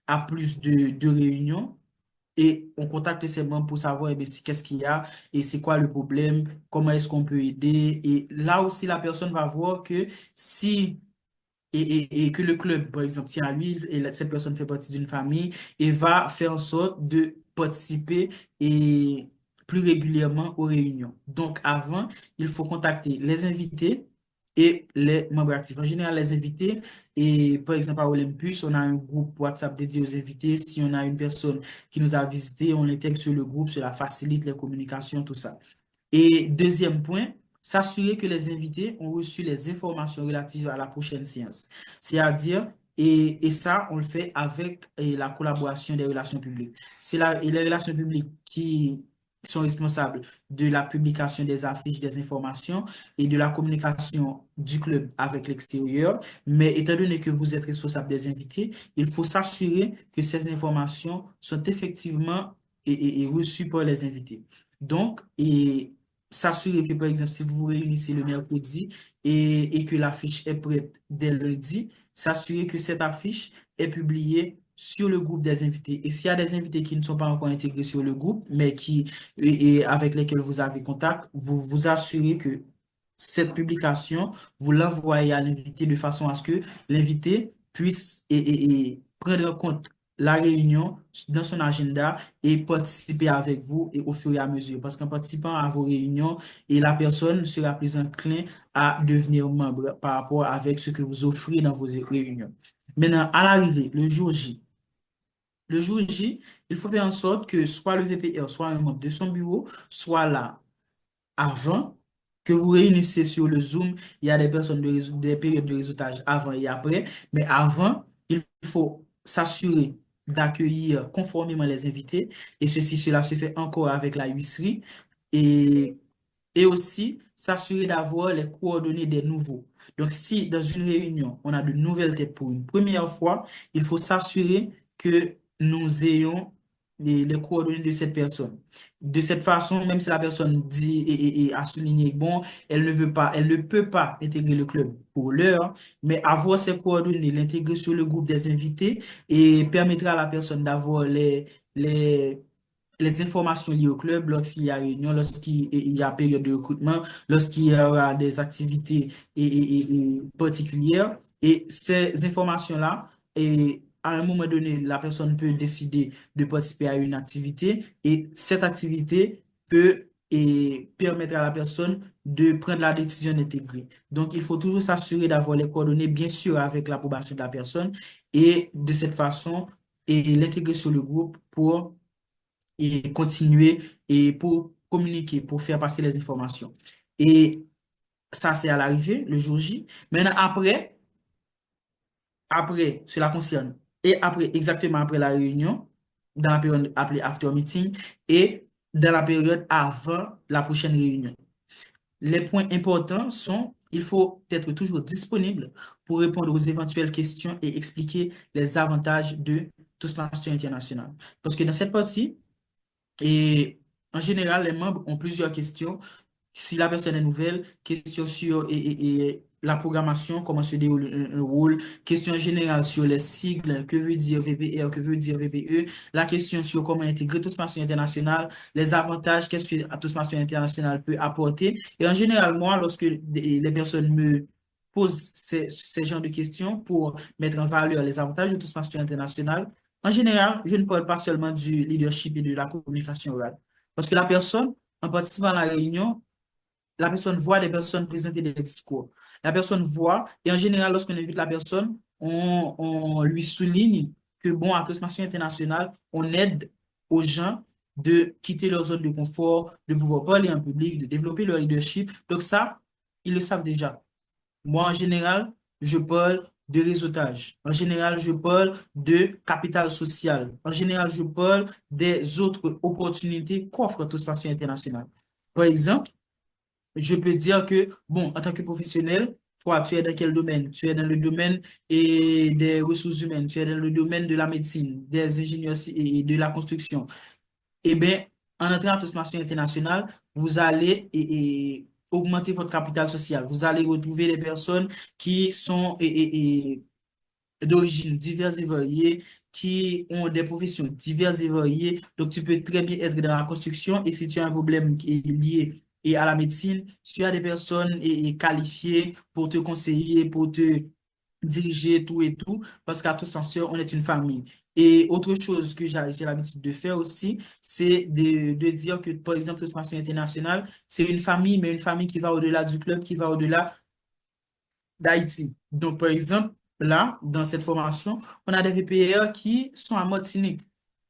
[SPEAKER 1] à plus de réunions. Et on contacte ces membres pour savoir qu'est-ce qu'il y a et c'est quoi le problème, comment est-ce qu'on peut aider. Et là aussi, la personne va voir que si et que le club, par exemple, tient à lui, et cette personne fait partie d'une famille, et va faire en sorte de participer et plus régulièrement aux réunions. Donc, avant, il faut contacter les invités et les membres actifs. En général, les invités, et par exemple, à Olympus, on a un groupe WhatsApp dédié aux invités. Si on a une personne qui nous a visité, on l'intègre sur le groupe, cela facilite les communications, tout ça. Et deuxième point, s'assurer que les invités ont reçu les informations relatives à la prochaine séance. C'est-à-dire, et ça, on le fait avec la collaboration des relations publiques. C'est les relations publiques qui sont responsables de la publication des affiches, des informations et de la communication du club avec l'extérieur. Mais étant donné que vous êtes responsable des invités, il faut s'assurer que ces informations sont effectivement reçues par les invités. Donc, s'assurer que, par exemple, si vous vous réunissez le mercredi et que l'affiche est prête dès lundi, s'assurer que cette affiche est publiée sur le groupe des invités. Et s'il y a des invités qui ne sont pas encore intégrés sur le groupe, mais avec lesquels vous avez contact, vous vous assurez que cette publication, vous l'envoyez à l'invité de façon à ce que l'invité puisse prendre en compte la réunion dans son agenda et participer avec vous et au fur et à mesure. Parce qu'en participant à vos réunions, la personne sera plus enclin à devenir membre par rapport avec ce que vous offrez dans vos réunions. Maintenant, à l'arrivée, le jour J. Le jour J, il faut faire en sorte que soit le VPR, soit un membre de son bureau, soit là avant que vous réunissez sur le Zoom. Il y a des périodes de réseautage avant et après, mais avant, il faut s'assurer d'accueillir conformément les invités, et cela se fait encore avec la huisserie, et aussi s'assurer d'avoir les coordonnées des nouveaux. Donc, si dans une réunion, on a de nouvelles têtes pour une première fois, il faut s'assurer que nous ayons les coordonnées de cette personne. De cette façon, même si la personne dit et a souligné, bon, elle ne peut pas intégrer le club pour l'heure, mais avoir ses coordonnées, l'intégrer sur le groupe des invités et permettra à la personne d'avoir les informations liées au club lorsqu'il y a réunion, lorsqu'il y a période de recrutement, lorsqu'il y aura des activités particulières. Et ces informations-là, à un moment donné, la personne peut décider de participer à une activité et cette activité peut permettre à la personne de prendre la décision d'intégrer. Donc, il faut toujours s'assurer d'avoir les coordonnées, bien sûr, avec l'approbation de la personne et de cette façon, l'intégrer sur le groupe pour continuer et pour communiquer, pour faire passer les informations. Et ça, c'est à l'arrivée, le jour J. Maintenant, après, cela concerne, et après, exactement après la réunion, dans la période appelée after meeting, et dans la période avant la prochaine réunion. Les points importants sont, il faut être toujours disponible pour répondre aux éventuelles questions et expliquer les avantages de Toastmasters International. Parce que dans cette partie, et en général, les membres ont plusieurs questions. Si la personne est nouvelle, question sur et la programmation, comment se déroule un rôle, question générale sur les sigles, que veut dire VPR, que veut dire VPE, la question sur comment intégrer Toastmasters International, les avantages, qu'est-ce que Toastmasters International peut apporter. Et en général, moi, lorsque les personnes me posent ces genres de questions pour mettre en valeur les avantages de Toastmasters International, en général, je ne parle pas seulement du leadership et de la communication orale. Parce que la personne, en participant à la réunion, la personne voit des personnes présenter des discours. La personne voit, et en général, lorsqu'on invite la personne, on lui souligne que, bon, à Toastmasters International, on aide aux gens de quitter leur zone de confort, de pouvoir parler en public, de développer leur leadership. Donc ça, ils le savent déjà. Moi, en général, je parle de réseautage. En général, je parle de capital social. En général, je parle des autres opportunités qu'offre Toastmasters International. Par exemple, je peux dire que, bon, en tant que professionnel, toi, tu es dans quel domaine? Tu es dans le domaine des ressources humaines, tu es dans le domaine de la médecine, des ingénieurs et de la construction. Eh bien, en entrant à Toastmasters International, vous allez augmenter votre capital social. Vous allez retrouver des personnes qui sont d'origine diverses et variées, qui ont des professions diverses et variées. Donc, tu peux très bien être dans la construction et si tu as un problème qui est lié à la médecine, tu as des personnes qualifiées pour te conseiller, pour te diriger tout et tout, parce qu'à Toastmasters, on est une famille. Et autre chose que j'ai l'habitude de faire aussi, c'est de dire que, par exemple, Toastmasters International, c'est une famille, mais une famille qui va au-delà du club, qui va au-delà d'Haïti. Donc, par exemple, là, dans cette formation, on a des VPR qui sont à Martinique.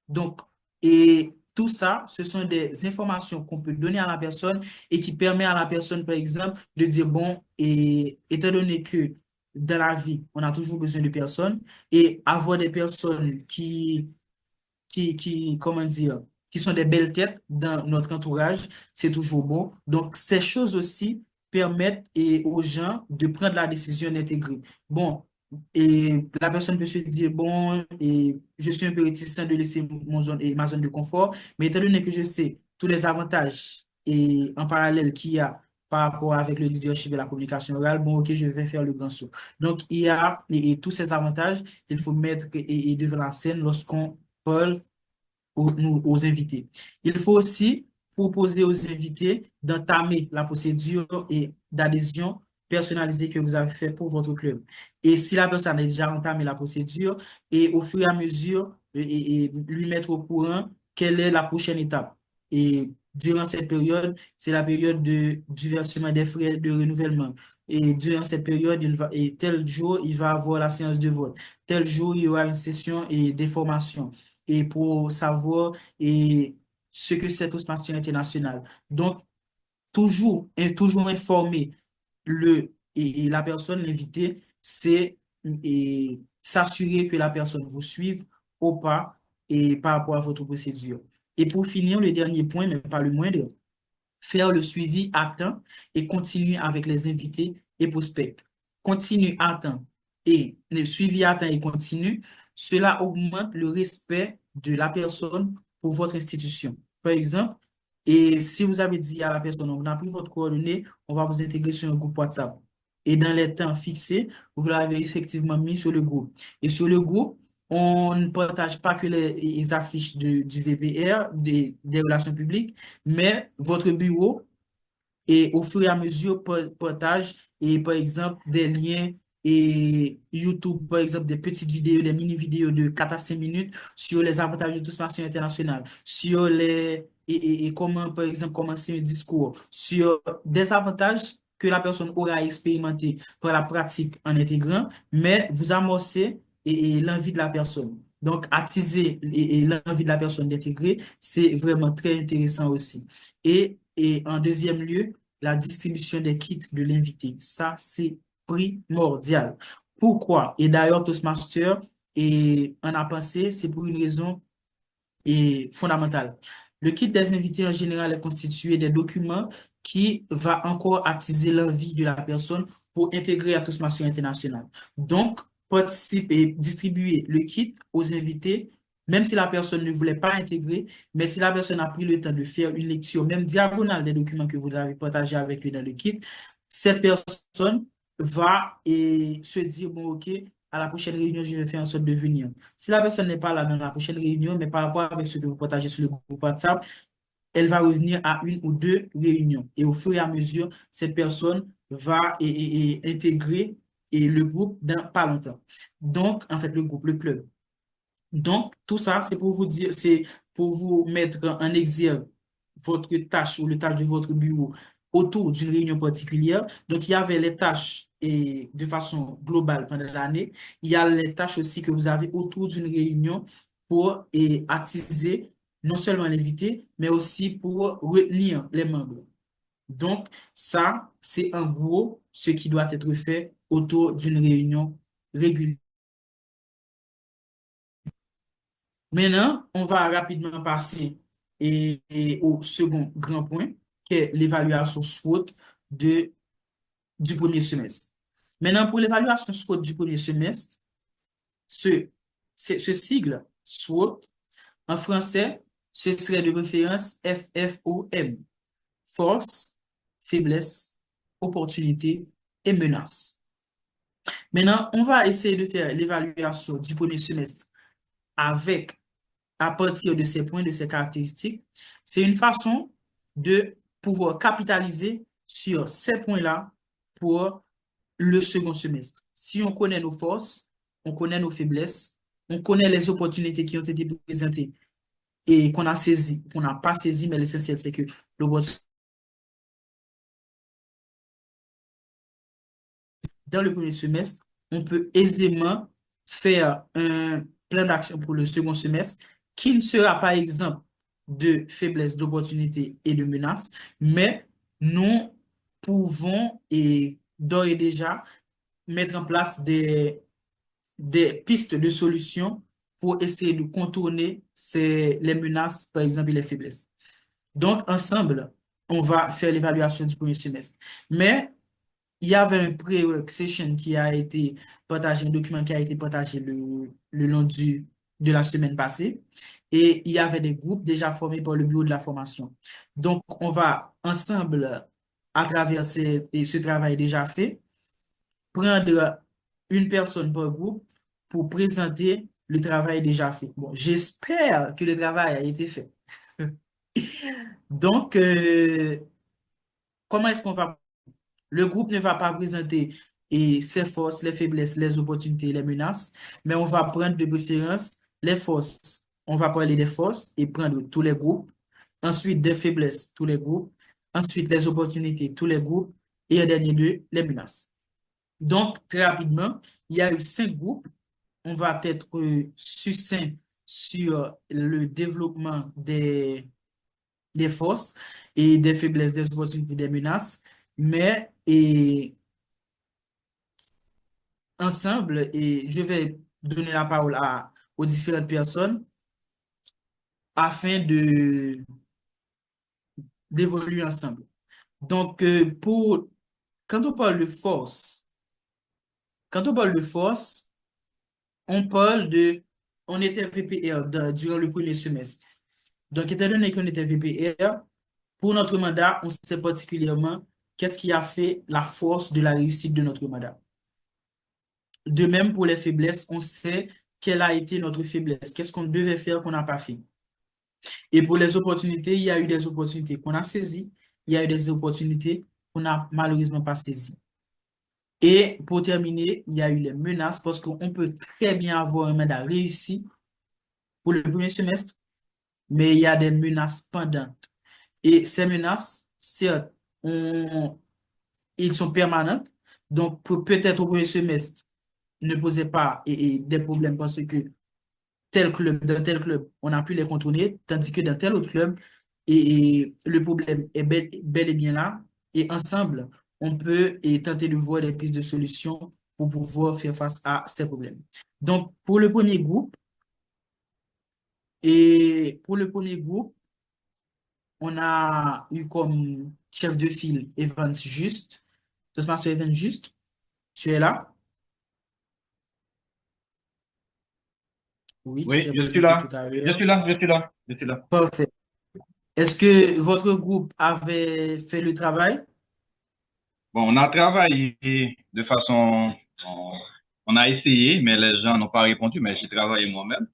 [SPEAKER 1] Donc, et tout ça, ce sont des informations qu'on peut donner à la personne et qui permet à la personne, par exemple, de dire, bon, et étant donné que dans la vie, on a toujours besoin de personnes et avoir des personnes comment dire, qui sont des belles têtes dans notre entourage, c'est toujours bon. Donc, ces choses aussi permettent aux gens de prendre la décision d'intégrer. Bon, et la personne peut se dire, bon, et je suis un peu réticent de laisser ma zone de confort, mais étant donné que je sais tous les avantages et en parallèle qu'il y a par rapport avec le leadership et la communication orale, bon, ok, je vais faire le grand saut. Donc, il y a tous ces avantages qu'il faut mettre devant la scène lorsqu'on parle aux invités. Il faut aussi proposer aux invités d'entamer la procédure d'adhésion personnalisée que vous avez fait pour votre club. Et si la personne a déjà entamé la procédure, et au fur et à mesure, lui mettre au courant quelle est la prochaine étape. Et durant cette période, c'est la période du versement des frais de renouvellement. Et durant cette période, tel jour, il va avoir la séance de vote. Tel jour, il y aura une session des formations et pour savoir ce que c'est Toastmasters International. Donc, toujours informer la personne, l'invité, c'est s'assurer que la personne vous suive au pas et par rapport à votre procédure. Et pour finir, le dernier point, mais pas le moindre, faire le suivi à temps et continuer avec les invités et prospects. Continue à temps et le suivi à temps et continue, cela augmente le respect de la personne pour votre institution. Par exemple, et si vous avez dit à la personne, on a pris votre coordonnée, on va vous intégrer sur un groupe WhatsApp. Et dans les temps fixés, vous l'avez effectivement mis sur le groupe. Et sur le groupe, on ne partage pas que les affiches du VPR, des relations publiques, mais votre bureau, et au fur et à mesure, partage, et par exemple, des liens et YouTube, par exemple, des petites vidéos, des mini-vidéos de 4 à 5 minutes sur les avantages de Toastmasters International, sur comment, par exemple, commencer un discours, sur des avantages que la personne aura expérimenté par la pratique en intégrant, mais vous amorcez l'envie de la personne. Donc, attiser l'envie de la personne d'intégrer, c'est vraiment très intéressant aussi. Et en deuxième lieu, la distribution des kits de l'invité. Ça, c'est primordial. Pourquoi? Et d'ailleurs, Toastmasters, on a pensé, c'est pour une raison fondamentale. Le kit des invités en général est constitué des documents qui va encore attiser l'envie de la personne pour intégrer la Toastmasters internationale. Donc, participer et distribuer le kit aux invités, même si la personne ne voulait pas intégrer, mais si la personne a pris le temps de faire une lecture, même diagonale des documents que vous avez partagés avec lui dans le kit, cette personne va se dire, bon, OK, à la prochaine réunion, je vais faire en sorte de venir. Si la personne n'est pas là dans la prochaine réunion, mais par rapport avec ce que vous partagez sur le groupe WhatsApp, elle va revenir à une ou deux réunions. Et au fur et à mesure, cette personne va intégrer le groupe dans pas longtemps. Donc, en fait, le groupe, le club. Donc, tout ça, c'est pour vous dire, c'est pour vous mettre en exergue votre tâche ou le tâche de votre bureau autour d'une réunion particulière. Donc, il y avait les tâches et de façon globale pendant l'année. Il y a les tâches aussi que vous avez autour d'une réunion pour attiser non seulement l'invité, mais aussi pour retenir les membres. Donc, ça, c'est en gros ce qui doit être fait autour d'une réunion régulière. Maintenant, on va rapidement passer au second grand point, qui est l'évaluation SWOT du premier semestre. Maintenant, pour l'évaluation SWOT du premier semestre, ce sigle SWOT, en français, ce serait de référence FFOM, force, faiblesse, opportunité et menace. Maintenant, on va essayer de faire l'évaluation du premier semestre à partir de ces points, de ces caractéristiques. C'est une façon de pouvoir capitaliser sur ces points-là pour le second semestre. Si on connaît nos forces, on connaît nos faiblesses, on connaît les opportunités qui ont été présentées et qu'on a saisi, qu'on n'a pas saisi, mais l'essentiel, c'est que dans le premier semestre, on peut aisément faire un plan d'action pour le second semestre qui ne sera pas exempt de faiblesses, d'opportunités et de menaces, mais nous pouvons d'ores et déjà mettre en place des pistes de solutions pour essayer de contourner les menaces, par exemple, et les faiblesses. Donc, ensemble, on va faire l'évaluation du premier semestre. Mais il y avait un pre-work session qui a été partagé, un document qui a été partagé le long de la semaine passée. Et il y avait des groupes déjà formés par le bureau de la formation. Donc, on va ensemble, à travers ce travail déjà fait, prendre une personne par groupe pour présenter le travail déjà fait. Bon, j'espère que le travail a été fait. Donc, comment est-ce qu'on va... Le groupe ne va pas présenter ses forces, les faiblesses, les opportunités, les menaces, mais on va prendre de préférence les forces. On va parler des forces et prendre tous les groupes. Ensuite, des faiblesses, tous les groupes. Ensuite, les opportunités, tous les groupes. Et en dernier lieu, les menaces. Donc, très rapidement, il y a eu 5 groupes. On va être succinct sur le développement des forces et des faiblesses, des opportunités, des menaces. Mais ensemble, je vais donner la parole aux différentes personnes afin d'évoluer ensemble. Donc, quand on parle de force, on était VPR durant le premier semestre. Donc, étant donné qu'on était VPR, pour notre mandat, on sait particulièrement qu'est-ce qui a fait la force de la réussite de notre mandat. De même, pour les faiblesses, on sait quelle a été notre faiblesse, qu'est-ce qu'on devait faire qu'on n'a pas fait. Et pour les opportunités, il y a eu des opportunités qu'on a saisies, il y a eu des opportunités qu'on n'a malheureusement pas saisies. Et pour terminer, il y a eu les menaces parce qu'on peut très bien avoir un mandat réussi pour le premier semestre, mais il y a des menaces pendantes. Et ces menaces, certes, ils sont permanentes. Donc, peut-être au premier semestre, ne posait pas des problèmes parce que dans tel club, on a pu les contourner, tandis que dans tel autre club, le problème est bel et bien là. Et ensemble, on peut tenter de voir des pistes de solutions pour pouvoir faire face à ces problèmes. Donc, pour le premier groupe, on a eu comme chef de file Evans Juste. Toastmaster Evans Juste, tu es là? Oui, tu
[SPEAKER 6] Oui,
[SPEAKER 1] t'es
[SPEAKER 6] je suis
[SPEAKER 1] présenté
[SPEAKER 6] là.
[SPEAKER 1] tout à
[SPEAKER 6] Je
[SPEAKER 1] l'heure.
[SPEAKER 6] suis là, je suis là, je suis là.
[SPEAKER 1] Parfait. Est-ce que votre groupe avait fait le travail?
[SPEAKER 6] Bon, on a travaillé de façon, on a essayé, mais les gens n'ont pas répondu, mais j'ai travaillé moi-même.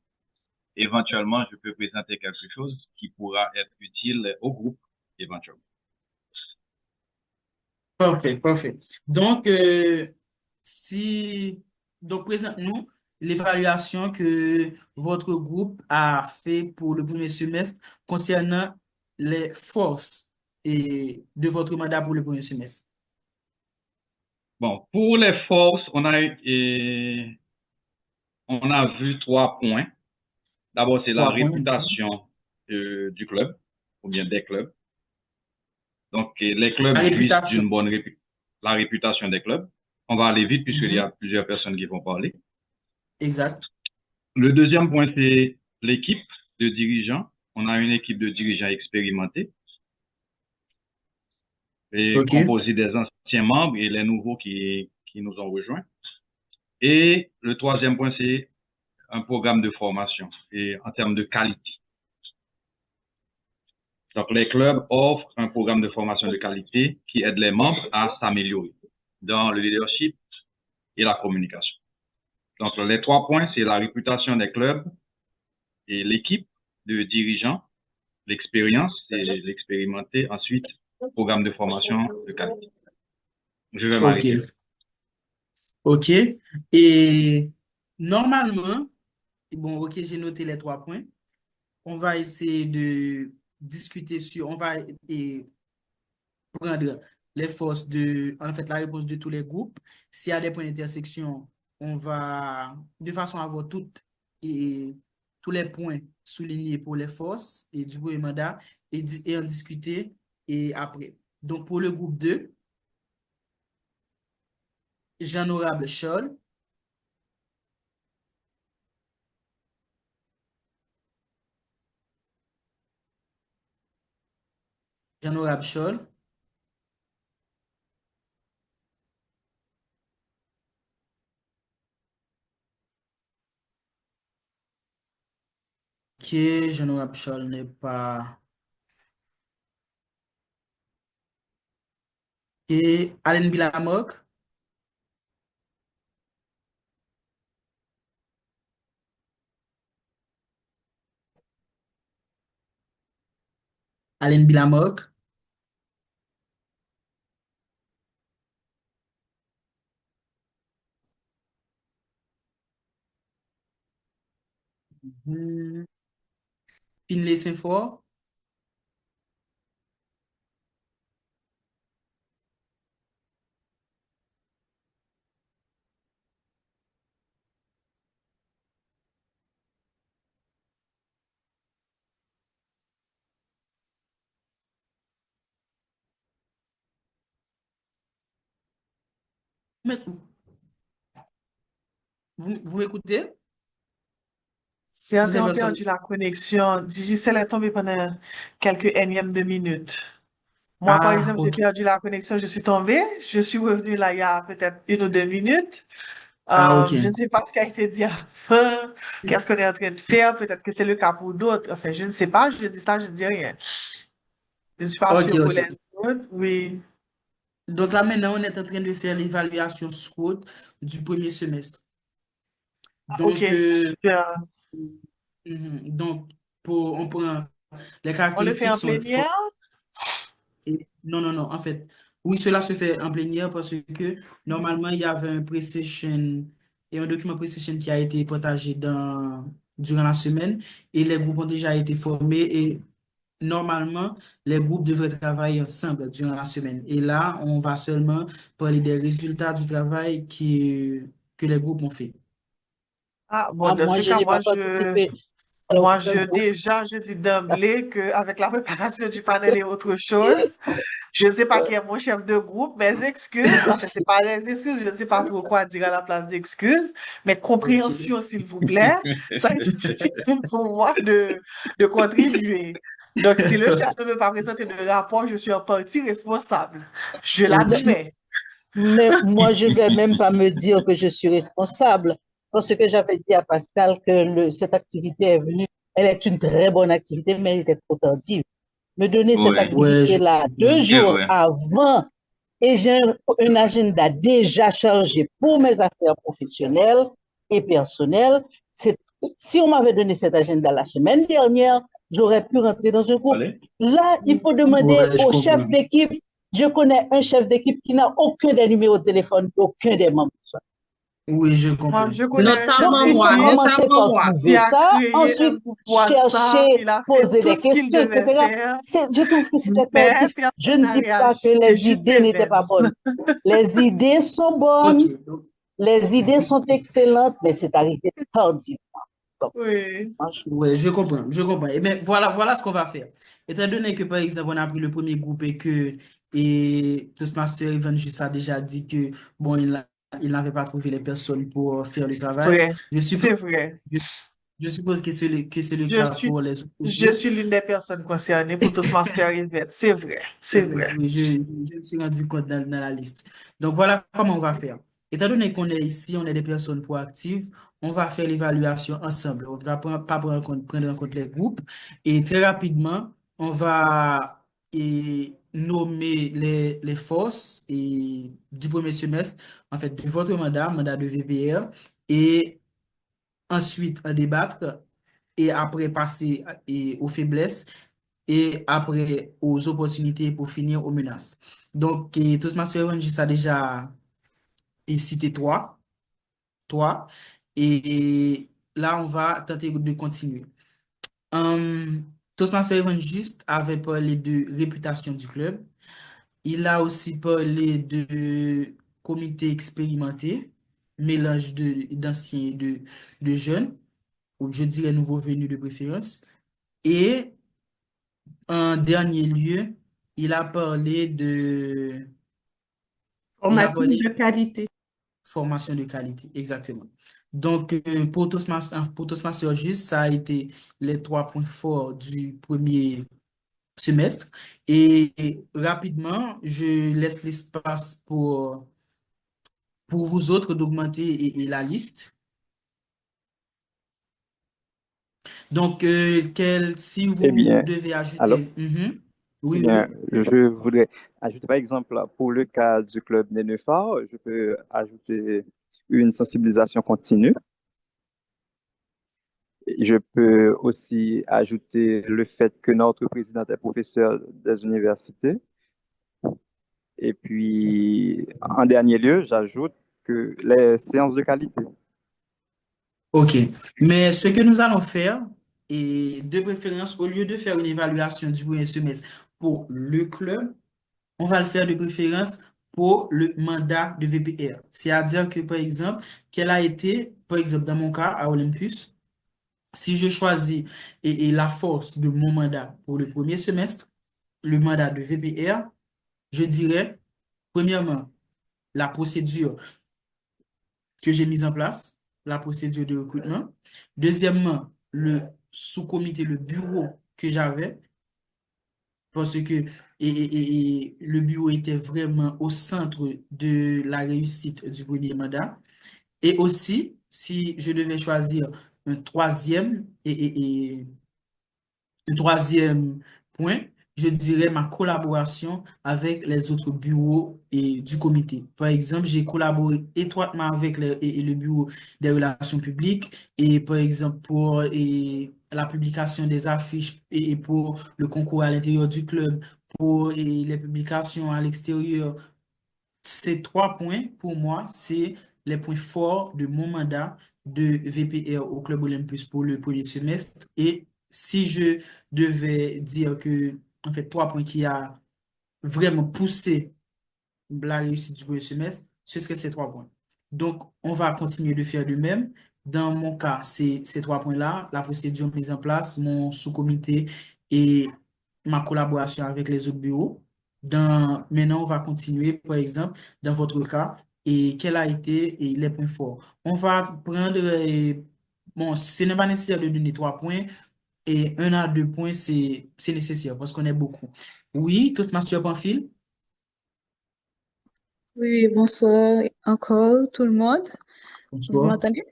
[SPEAKER 6] Éventuellement, je peux présenter quelque chose qui pourra être utile au groupe, éventuellement.
[SPEAKER 1] Parfait, parfait. Donc, donc présente-nous l'évaluation que votre groupe a fait pour le premier semestre concernant les forces de votre mandat pour le premier semestre.
[SPEAKER 6] Bon, pour les forces, on a vu 3 points. D'abord, c'est la
[SPEAKER 1] 3 points.
[SPEAKER 6] réputation du club, ou bien des clubs. Donc, les clubs
[SPEAKER 1] La
[SPEAKER 6] jouissent
[SPEAKER 1] réputation.
[SPEAKER 6] d'une bonne la réputation des clubs. On va aller vite puisqu'il y a plusieurs personnes qui vont parler.
[SPEAKER 1] Exact.
[SPEAKER 6] Le deuxième point, c'est l'équipe de dirigeants. On a une équipe de dirigeants expérimentés et
[SPEAKER 1] OK.
[SPEAKER 6] composée des anciens membres et les nouveaux qui nous ont rejoints. Et le troisième point, c'est un programme de formation et en termes de qualité. Donc, les clubs offrent un programme de formation de qualité qui aide les membres à s'améliorer dans le leadership et la communication. Donc, les 3 points, c'est la réputation des clubs et l'équipe de dirigeants, l'expérience et l'expérimenter. Ensuite, programme de formation de qualité. Je vais m'arrêter là.
[SPEAKER 1] OK. Et normalement, bon, OK, j'ai noté les 3 points. On va essayer de discuter on va prendre les forces en fait, la réponse de tous les groupes. S'il y a des points d'intersection, on va, de façon à avoir tous les points soulignés pour les forces et du premier mandat et en discuter et après. Donc, pour le groupe 2, Jean-Honorable Scholl. Jean-Honorable Scholl. Ok, Jean-Honorable Scholl n'est pas... Et Alain Bilamok. Alain Bilamok. Finlay Saint-Fort. Vous m'écoutez?
[SPEAKER 2] C'est
[SPEAKER 1] Vous avez
[SPEAKER 2] interrompu la connexion. Digicel est tombé pendant quelques énièmes de minutes. Moi, par exemple, j'ai
[SPEAKER 1] OK.
[SPEAKER 2] perdu la connexion, je suis tombée. Je suis revenue là il y a peut-être 1 ou 2 minutes.
[SPEAKER 1] OK.
[SPEAKER 2] Je ne sais pas ce qui a été dit avant, qu'est-ce qu'on est en train de faire. Peut-être que c'est le cas pour d'autres. Enfin, je ne sais pas. Je dis ça, je ne dis rien. Je ne suis pas
[SPEAKER 1] OK,
[SPEAKER 2] sûre pour
[SPEAKER 1] OK.
[SPEAKER 2] les autres. Oui.
[SPEAKER 1] Donc là, maintenant, on est en train de faire l'évaluation SWOT du premier semestre.
[SPEAKER 2] OK.
[SPEAKER 1] Donc,
[SPEAKER 2] Super.
[SPEAKER 1] Donc, on prend les
[SPEAKER 2] On le fait
[SPEAKER 1] caractéristiques
[SPEAKER 2] en
[SPEAKER 1] sont
[SPEAKER 2] plénière?
[SPEAKER 1] Non, non, non. En fait, oui, cela se fait en plénière parce que normalement, il y avait un pre-session et un document pre-session qui a été partagé durant la semaine et les groupes ont déjà été formés et normalement, les groupes devraient travailler ensemble durant la semaine. Et là, on va seulement parler des résultats du travail que les groupes ont fait.
[SPEAKER 2] Ah, bon, dans
[SPEAKER 10] Moi,
[SPEAKER 2] ce
[SPEAKER 10] je
[SPEAKER 2] cas,
[SPEAKER 10] n'ai pas participé à aucun groupe.
[SPEAKER 2] je dis d'emblée qu'avec la préparation du panel et autre chose, je ne sais pas qui est mon chef de groupe, mes excuses, enfin, c'est pas les excuses, je ne sais pas trop quoi dire à la place d'excuses, mais compréhension, s'il vous plaît, ça a été difficile pour moi de contribuer. Donc, si le chef ne veut pas présenter de rapport, je suis en partie responsable. Je
[SPEAKER 16] Mais,
[SPEAKER 2] l'admets.
[SPEAKER 16] mais moi, je ne vais même pas me dire que je suis responsable parce que j'avais dit à Pascal que cette activité est venue, elle est une très bonne activité, mais elle était trop tardive. Me donner cette
[SPEAKER 6] Oui,
[SPEAKER 1] Ouais,
[SPEAKER 16] activité-là 2
[SPEAKER 6] c'est
[SPEAKER 16] jours
[SPEAKER 6] vrai.
[SPEAKER 16] avant et j'ai un agenda déjà chargé pour mes affaires professionnelles et personnelles. Si on m'avait donné cet agenda la semaine dernière, j'aurais pu rentrer dans un groupe.
[SPEAKER 6] Allez.
[SPEAKER 16] Là, il faut demander
[SPEAKER 1] ouais, je
[SPEAKER 16] au chef
[SPEAKER 1] comprends.
[SPEAKER 16] d'équipe. Je connais un chef d'équipe qui n'a aucun des numéros de téléphone d'aucun des membres.
[SPEAKER 1] Oui, je
[SPEAKER 2] Moi,
[SPEAKER 1] comprends.
[SPEAKER 2] je connais un chef
[SPEAKER 16] Donc, il faut
[SPEAKER 2] d'équipe
[SPEAKER 16] commencer par
[SPEAKER 2] qui
[SPEAKER 16] trouver
[SPEAKER 2] a
[SPEAKER 16] ça,
[SPEAKER 2] créé un
[SPEAKER 16] ensuite
[SPEAKER 2] groupe WhatsApp,
[SPEAKER 16] chercher,
[SPEAKER 2] il a fait
[SPEAKER 16] poser
[SPEAKER 2] tout
[SPEAKER 16] des
[SPEAKER 2] ce qu'il
[SPEAKER 16] questions,
[SPEAKER 2] devait
[SPEAKER 16] etc.
[SPEAKER 2] faire,
[SPEAKER 16] Je trouve que c'était
[SPEAKER 2] mais
[SPEAKER 16] tardif. Je
[SPEAKER 2] personne
[SPEAKER 16] ne
[SPEAKER 2] n'a
[SPEAKER 16] dis pas que
[SPEAKER 2] réagi. C'est
[SPEAKER 16] les
[SPEAKER 2] juste
[SPEAKER 16] idées n'étaient pas
[SPEAKER 2] Evans.
[SPEAKER 16] bonnes. Les idées sont bonnes,
[SPEAKER 1] Ok.
[SPEAKER 16] les idées sont excellentes, mais c'est arrivé tardivement. Donc,
[SPEAKER 2] Oui.
[SPEAKER 16] moi,
[SPEAKER 1] Ouais, je comprends, je comprends. Et bien, voilà ce qu'on va faire. Étant donné que, par exemple, on a pris le premier groupe et Toastmaster Evans juste a déjà dit que, bon, il n'avait pas trouvé les personnes pour faire le travail.
[SPEAKER 2] Vrai.
[SPEAKER 1] Je suppose,
[SPEAKER 2] C'est vrai.
[SPEAKER 1] je, je suppose que c'est le
[SPEAKER 2] Je
[SPEAKER 1] cas
[SPEAKER 2] suis,
[SPEAKER 1] pour les autres
[SPEAKER 2] je
[SPEAKER 1] groupes.
[SPEAKER 2] suis l'une des personnes concernées pour Toastmaster Event. C'est vrai. C'est vrai.
[SPEAKER 1] Oui, je me suis rendu compte dans la liste. Donc, voilà comment on va faire. Étant donné qu'on est ici, on est des personnes proactives, on va faire l'évaluation ensemble. On ne va pas prendre en compte les groupes. Et très rapidement, on va nommer les forces du premier semestre, en fait, de votre mandat de VPR, et ensuite en débattre, et après passer aux faiblesses et après aux opportunités pour finir aux menaces. Donc, Toastmaster Evangis a déjà cité toi, et là, on va tenter de continuer. Toastmaster Evangis avait parlé de réputation du club. Il a aussi parlé de comité expérimenté, mélange d'anciens et de jeunes, ou je dirais nouveaux venus de préférence. Et en dernier lieu, il a parlé de il a
[SPEAKER 4] Formation
[SPEAKER 1] parlé
[SPEAKER 4] de qualité.
[SPEAKER 1] formation de qualité, exactement. Donc, pour Toastmaster juste, ça a été les 3 points forts du premier semestre. Et rapidement, je laisse l'espace pour vous autres d'augmenter et la liste. Donc, si
[SPEAKER 5] Eh
[SPEAKER 1] vous
[SPEAKER 5] bien,
[SPEAKER 1] devez
[SPEAKER 5] alors,
[SPEAKER 1] ajouter...
[SPEAKER 5] eh
[SPEAKER 1] Oui,
[SPEAKER 5] bien,
[SPEAKER 1] oui.
[SPEAKER 5] je voudrais ajouter, par exemple, pour le cas du club Nénuphar, je peux ajouter une sensibilisation continue. Je peux aussi ajouter le fait que notre président est professeur des universités. Et puis, en dernier lieu, j'ajoute que les séances de qualité.
[SPEAKER 1] OK. Mais ce que nous allons faire, et de préférence, au lieu de faire une évaluation du premier semestre pour le club, on va le faire de préférence pour le mandat de VPR. C'est-à-dire que, par exemple, quelle a été, par exemple, dans mon cas, à Olympus, si je choisis et la force de mon mandat pour le premier semestre, le mandat de VPR, je dirais, premièrement, la procédure que j'ai mise en place, la procédure de recrutement. Deuxièmement, le sous-comité, le bureau que j'avais, parce que et le bureau était vraiment au centre de la réussite du premier mandat. Et aussi, si je devais choisir un troisième le troisième point, je dirais ma collaboration avec les autres bureaux du comité. Par exemple, j'ai collaboré étroitement avec le bureau des relations publiques et par exemple pour la publication des affiches et pour le concours à l'intérieur du club, pour les publications à l'extérieur. Ces 3 points, pour moi, c'est les points forts de mon mandat de VPR au Club Olympus pour le premier semestre. Et si je devais dire que, en fait, 3 points qui a vraiment poussé la réussite du premier semestre, ce serait ces 3 points. Donc, on va continuer de faire de même. Dans mon cas, c'est ces 3 points-là, la procédure mise en place, mon sous-comité et ma collaboration avec les autres bureaux. Maintenant, on va continuer, par exemple, dans votre cas, et quel a été les points forts. On va prendre, bon, ce n'est pas nécessaire de donner 3 points. et 1 à 2 points, c'est nécessaire parce qu'on est beaucoup. Oui, Toastmaster Pamphile?
[SPEAKER 17] Oui, bonsoir encore tout le monde. Vous
[SPEAKER 1] Bonsoir.
[SPEAKER 17] m'entendez?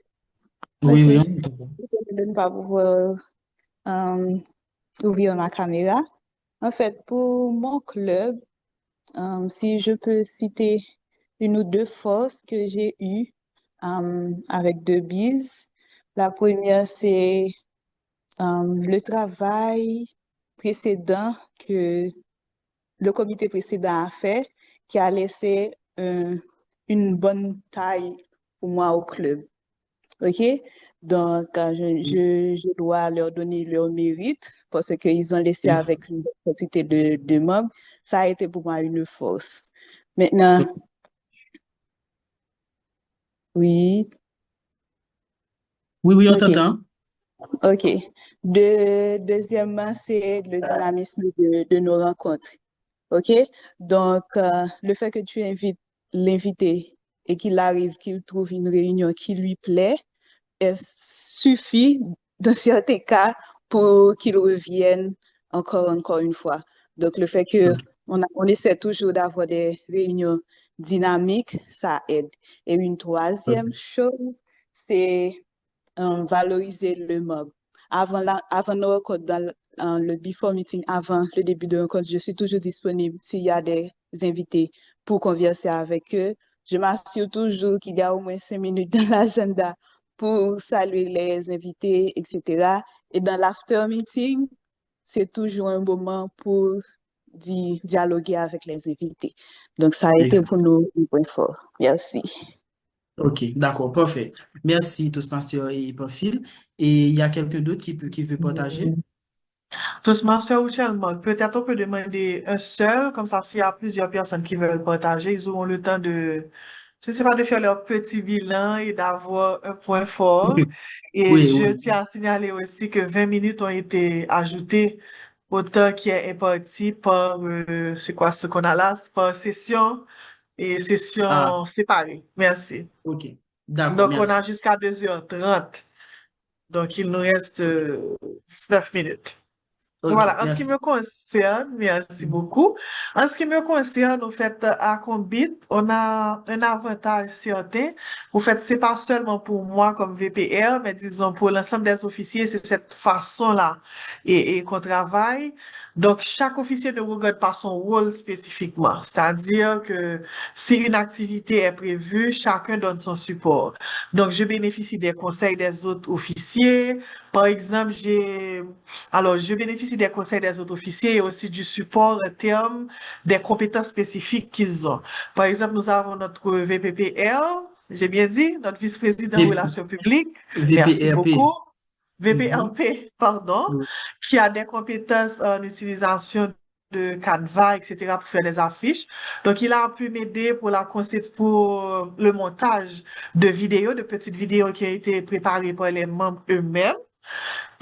[SPEAKER 1] Oui,
[SPEAKER 17] Ok.
[SPEAKER 1] oui, on t'entend.
[SPEAKER 17] Désolée de ne pas pouvoir ouvrir ma caméra. En fait, pour mon club, si je peux citer une ou deux forces que j'ai eues avec deux bises. La première, c'est le travail précédent que le comité précédent a fait, qui a laissé une bonne taille pour moi au club. OK? Donc, je dois leur donner leur mérite parce qu'ils ont laissé
[SPEAKER 1] Ok.
[SPEAKER 17] avec une bonne quantité de membres. Ça a été pour moi une force. Maintenant, oui,
[SPEAKER 1] Oui, oui, on
[SPEAKER 17] OK.
[SPEAKER 1] t'entend.
[SPEAKER 17] OK. Deuxièmement, c'est le dynamisme de nos rencontres. OK? Donc, le fait que tu invites l'invité et qu'il arrive, qu'il trouve une réunion qui lui plaît, suffit dans certains cas pour qu'il revienne encore une fois. Donc, le fait que on essaie toujours d'avoir des réunions dynamiques, ça aide. Et une troisième chose, c'est valoriser le mob. Avant nos rencontres, le before meeting, avant le début de rencontre, je suis toujours disponible s'il y a des invités pour converser avec eux. Je m'assure toujours qu'il y a au moins 5 minutes dans l'agenda pour saluer les invités, etc. Et dans l'after meeting, c'est toujours un moment pour dialoguer avec les invités. Donc, ça a été pour
[SPEAKER 1] Exact.
[SPEAKER 17] nous un point fort. Merci.
[SPEAKER 1] Ok, d'accord, parfait. Merci, Toastmaster et Pamphile. Et il y a quelqu'un d'autre qui veut partager?
[SPEAKER 2] Toastmaster ou Chalmont, peut-être on peut demander un seul, comme ça, s'il y a plusieurs personnes qui veulent partager, ils auront le temps je ne sais pas, de faire leur petit bilan et d'avoir un point fort. Et
[SPEAKER 1] Oui,
[SPEAKER 2] je
[SPEAKER 1] oui.
[SPEAKER 2] tiens à signaler aussi que 20 minutes ont été ajoutées au temps qui est imparti par, c'est quoi ce qu'on a là, par session et
[SPEAKER 1] Ah,
[SPEAKER 2] session séparée. Merci.
[SPEAKER 1] ok. D'accord,
[SPEAKER 2] Donc, on a
[SPEAKER 1] merci.
[SPEAKER 2] jusqu'à 2h30. Donc, il nous reste 19 minutes.
[SPEAKER 1] Ok,
[SPEAKER 2] Voilà, en ce qui
[SPEAKER 1] merci.
[SPEAKER 2] me concerne, merci beaucoup. En ce qui me concerne, au fait, à Combit, on a un avantage certain. Au fait, c'est pas seulement pour moi comme VPR, mais disons pour l'ensemble des officiers, c'est cette façon-là et qu'on travaille. Donc, chaque officier ne regarde pas son rôle spécifiquement. C'est-à-dire que si une activité est prévue, chacun donne son support. Donc, je bénéficie des conseils des autres officiers. Par exemple, je bénéficie des conseils des autres officiers et aussi du support en termes des compétences spécifiques qu'ils ont. Par exemple, nous avons notre VPPR, j'ai bien dit, notre vice-président
[SPEAKER 1] V-
[SPEAKER 2] relations publiques. Merci
[SPEAKER 1] VPRP.
[SPEAKER 2] beaucoup.
[SPEAKER 1] Mhm.
[SPEAKER 2] VPRP, pardon,
[SPEAKER 1] Oui.
[SPEAKER 2] qui a des compétences en utilisation de Canva, etc., pour faire des affiches. Donc, il a pu m'aider pour pour le montage de vidéos, de petites vidéos qui ont été préparées par les membres eux-mêmes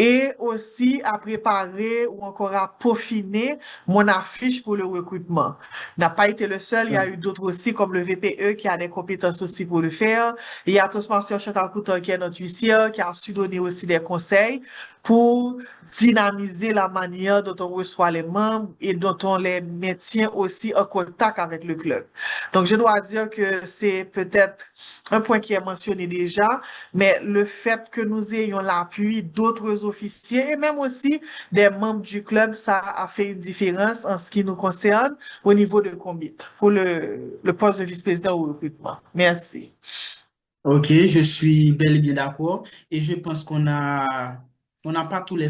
[SPEAKER 2] et aussi à préparer ou encore à peaufiner mon affiche pour le recrutement. N'a pas été le seul, il y a eu d'autres aussi, comme le VPE qui a des compétences aussi pour le faire. Il y a Toastmaster Chantal Couture qui est notre huissier, qui a su donner aussi des conseils pour dynamiser la manière dont on reçoit les membres et dont on les maintient aussi en contact avec le club. Donc, je dois dire que c'est peut-être un point qui est mentionné déjà, mais le fait que nous ayons l'appui d'autres officiers et même aussi des membres du club, ça a fait une différence en ce qui nous concerne au niveau de Combit pour le poste de vice-président au recrutement. Merci.
[SPEAKER 1] Ok, je suis bel et bien d'accord. Et je pense on n'a pas toutes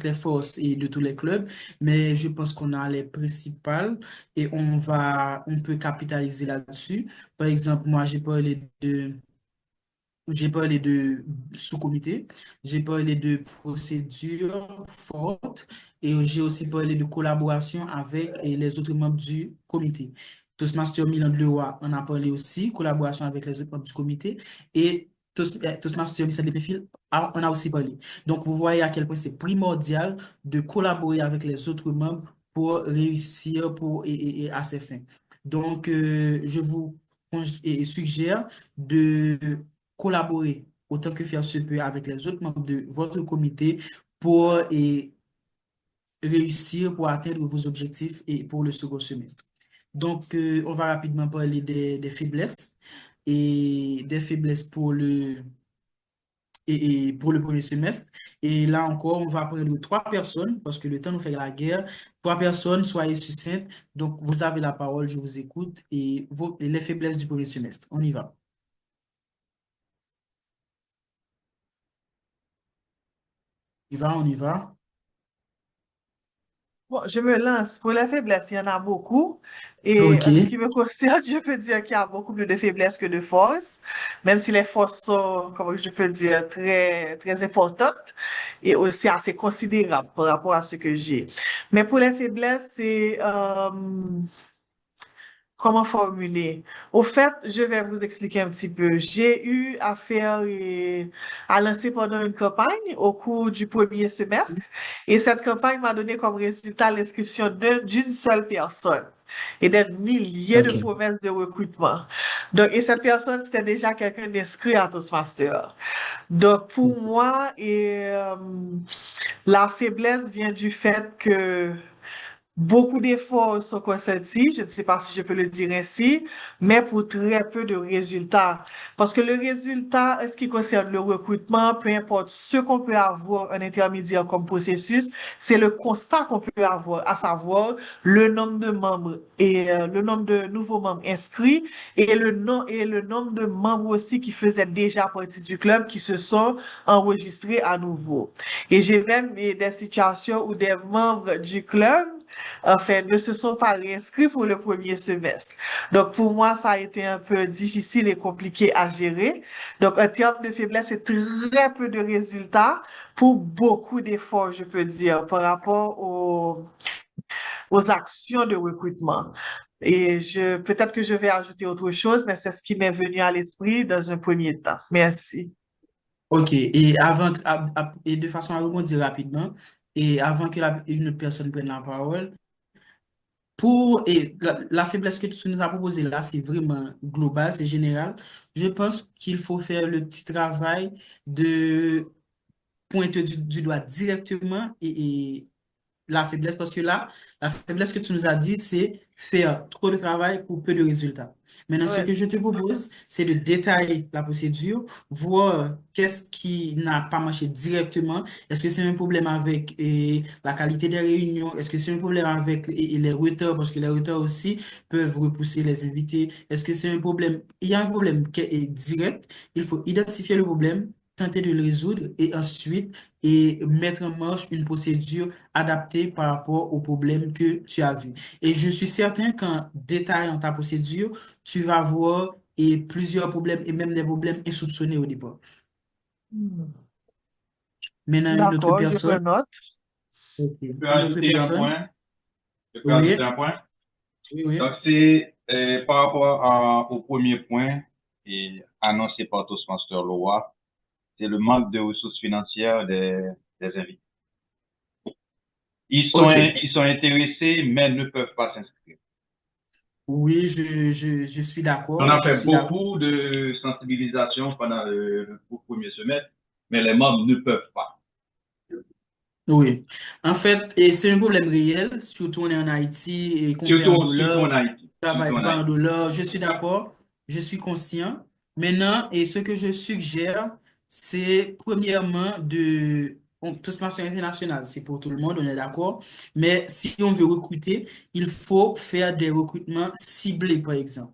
[SPEAKER 1] les forces et de tous les clubs, mais je pense qu'on a les principales et on peut capitaliser là-dessus. Par exemple, moi, j'ai parlé de sous-comité, j'ai parlé de procédures fortes et j'ai aussi parlé de collaboration avec les autres membres du comité. Toastmaster Milan Leroy en a parlé aussi, collaboration avec les autres membres du comité et Toastmaster Michel Lepéfil en a aussi parlé. Donc, vous voyez à quel point c'est primordial de collaborer avec les autres membres pour réussir et à ses fins. Donc, je vous suggère de collaborer autant que faire se peut avec les autres membres de votre comité pour réussir, pour atteindre vos objectifs et pour le second semestre. Donc, on va rapidement parler des faiblesses et des faiblesses pour pour le premier semestre. Et là encore, on va prendre 3 personnes parce que le temps nous fait la guerre. 3 personnes, soyez succinctes. Donc, vous avez la parole, je vous écoute. Et les faiblesses du premier semestre. On y va. On y va.
[SPEAKER 2] Bon, je me lance. Pour les faiblesses, il y en a beaucoup. Et
[SPEAKER 1] OK.
[SPEAKER 2] en ce qui me concerne, je peux dire qu'il y a beaucoup plus de faiblesses que de forces, même si les forces sont, comment je peux dire, très, très importantes et aussi assez considérables par rapport à ce que j'ai. Mais pour les faiblesses, c'est comment formuler? Au fait, je vais vous expliquer un petit peu. J'ai eu à faire et à lancer pendant une campagne au cours du premier semestre et cette campagne m'a donné comme résultat l'inscription d'une seule personne et des milliers de
[SPEAKER 1] OK.
[SPEAKER 2] promesses de recrutement. Donc, et cette personne, c'était déjà quelqu'un d'inscrit à Toastmaster. Donc, pour moi, la faiblesse vient du fait que beaucoup d'efforts sont consentis, je ne sais pas si je peux le dire ainsi, mais pour très peu de résultats. Parce que le résultat, en ce qui concerne le recrutement, peu importe ce qu'on peut avoir en intermédiaire comme processus, c'est le constat qu'on peut avoir, à savoir le nombre de membres et le nombre de nouveaux membres inscrits et le nombre de membres aussi qui faisaient déjà partie du club qui se sont enregistrés à nouveau. Et j'ai même des situations où des membres du club enfin, ne se sont pas réinscrits pour le premier semestre. Donc, pour moi, ça a été un peu difficile et compliqué à gérer. Donc, en termes de faiblesse, c'est très peu de résultats pour beaucoup d'efforts, je peux dire, par rapport aux actions de recrutement. Et peut-être que je vais ajouter autre chose, mais c'est ce qui m'est venu à l'esprit dans un premier temps. Merci.
[SPEAKER 1] OK. Et et de façon à rebondir rapidement, et avant que une autre personne prenne la parole, et la faiblesse que tu nous as proposée là, c'est vraiment global, c'est général. Je pense qu'il faut faire le petit travail de pointer du doigt directement et la faiblesse, parce que là, la faiblesse que tu nous as dit, c'est faire trop de travail pour peu de résultats. Maintenant, ce
[SPEAKER 2] Ouais.
[SPEAKER 1] que je te propose, c'est de détailler la procédure, voir qu'est-ce qui n'a pas marché directement. Est-ce que c'est un problème avec la qualité des réunions? Est-ce que c'est un problème avec les retards? Parce que les retards aussi peuvent repousser les invités. Est-ce que c'est un problème? Il y a un problème qui est direct. Il faut identifier le problème, tenter de le résoudre et ensuite mettre en marche une procédure adaptée par rapport au problème que tu as vu. Et je suis certain qu'en détaillant ta procédure, tu vas voir plusieurs problèmes et même des problèmes insoupçonnés au départ. Maintenant, une autre
[SPEAKER 2] D'accord, je
[SPEAKER 1] personne.
[SPEAKER 2] prends note.
[SPEAKER 1] OK.
[SPEAKER 6] Je peux
[SPEAKER 1] Une autre
[SPEAKER 6] ajouter un
[SPEAKER 1] personne.
[SPEAKER 6] point. Je peux
[SPEAKER 1] Oui.
[SPEAKER 6] ajouter un point.
[SPEAKER 1] Oui.
[SPEAKER 6] Donc, c'est par rapport au premier point annoncé par Toastmaster Loa, c'est le manque de ressources financières des invités. Ils sont intéressés, mais ne peuvent pas s'inscrire.
[SPEAKER 1] Oui, je suis d'accord.
[SPEAKER 6] On a fait beaucoup de sensibilisation pendant le premier semestre, mais les membres ne peuvent pas.
[SPEAKER 1] Oui. En fait, c'est un problème réel, surtout on est en Haïti et qu'on paie en
[SPEAKER 6] Surtout
[SPEAKER 1] dollars,
[SPEAKER 6] en Haïti.
[SPEAKER 1] travaille pas en dollars. Je suis d'accord, je suis conscient. Maintenant, et ce que je suggère, c'est premièrement Toastmasters international, c'est pour tout le monde, on est d'accord. Mais si on veut recruter, il faut faire des recrutements ciblés, par exemple.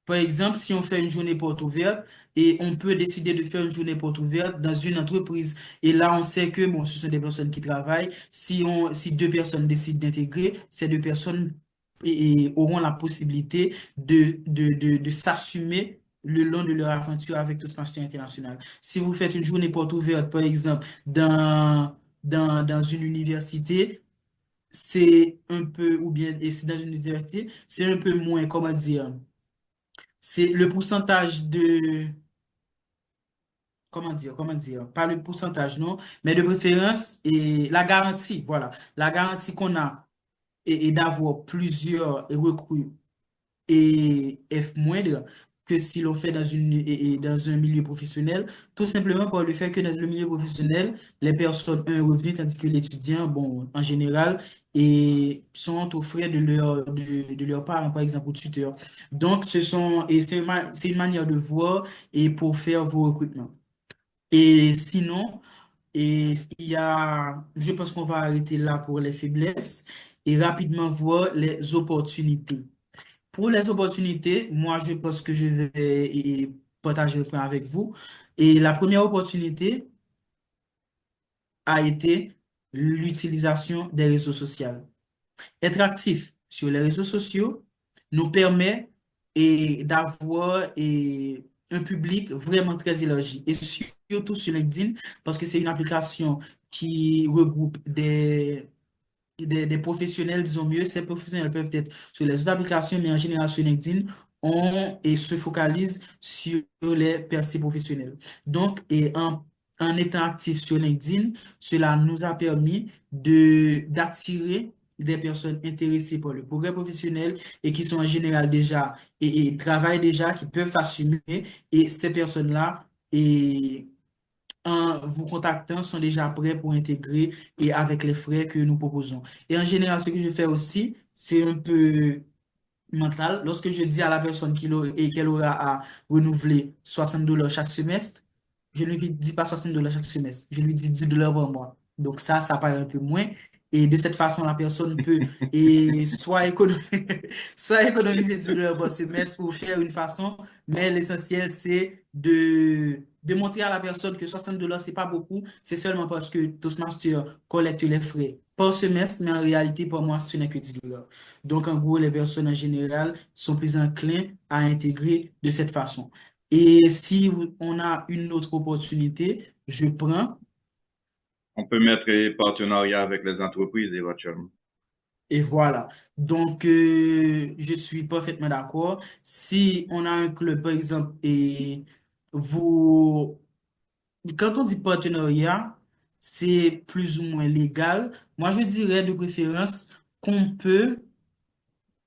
[SPEAKER 1] Par exemple, si on fait une journée porte ouverte et on peut décider de faire une journée porte ouverte dans une entreprise. Et là, on sait que bon, ce sont des personnes qui travaillent. Si 2 personnes décident d'intégrer, ces 2 personnes auront la possibilité de s'assumer le long de leur aventure avec Toastmasters International. Si vous faites une journée porte ouverte, par exemple, dans une université, c'est un peu, ou bien et c'est dans une université, c'est un peu moins, comment dire, c'est le pourcentage comment dire, pas le pourcentage, non, mais de préférence et la garantie, voilà, la garantie qu'on a et d'avoir plusieurs recrues est moindre que si l'on fait dans un milieu professionnel, tout simplement par le fait que dans le milieu professionnel, les personnes ont un revenu, tandis que l'étudiant, bon, en général, sont aux frais de leurs parents, par exemple, ou tuteurs. Donc, c'est une manière de voir et pour faire vos recrutements. Et sinon, je pense qu'on va arrêter là pour les faiblesses et rapidement voir les opportunités. Pour les opportunités, moi, je pense que je vais partager le point avec vous. Et la première opportunité a été l'utilisation des réseaux sociaux. Être actif sur les réseaux sociaux nous permet d'avoir un public vraiment très élargi. Et surtout sur LinkedIn, parce que c'est une application qui regroupe des professionnels, disons mieux, ces professionnels peuvent être sur les autres applications, mais en général sur LinkedIn, et se focalisent sur les percées professionnelles. Donc, en étant actif sur LinkedIn, cela nous a permis d'attirer des personnes intéressées par le progrès professionnel et qui sont en général déjà et travaillent déjà, qui peuvent s'assumer. Et ces personnes-là, en vous contactant, sont déjà prêts pour intégrer et avec les frais que nous proposons. Et en général, ce que je fais aussi, c'est un peu mental. Lorsque je dis à la personne qu'elle aura à renouveler $60 chaque semestre, je ne lui dis pas $60 chaque semestre, je lui dis $10 par mois. Donc ça paraît un peu moins. Et de cette façon, la personne peut soit économiser $10 par semestre ou faire une façon, mais l'essentiel, c'est de montrer à la personne que $60, c'est pas beaucoup, c'est seulement parce que Toastmaster collecte les frais par semestre, mais en réalité, pour moi, ce n'est que $10. Donc, en gros, les personnes en général sont plus enclins à intégrer de cette façon. Et si on a une autre opportunité, je prends.
[SPEAKER 6] On peut mettre les partenariats avec les entreprises éventuellement.
[SPEAKER 1] Et voilà. Donc, je suis parfaitement d'accord. Si on a un club, par exemple, quand on dit partenariat, c'est plus ou moins légal. Moi, je dirais de préférence qu'on peut,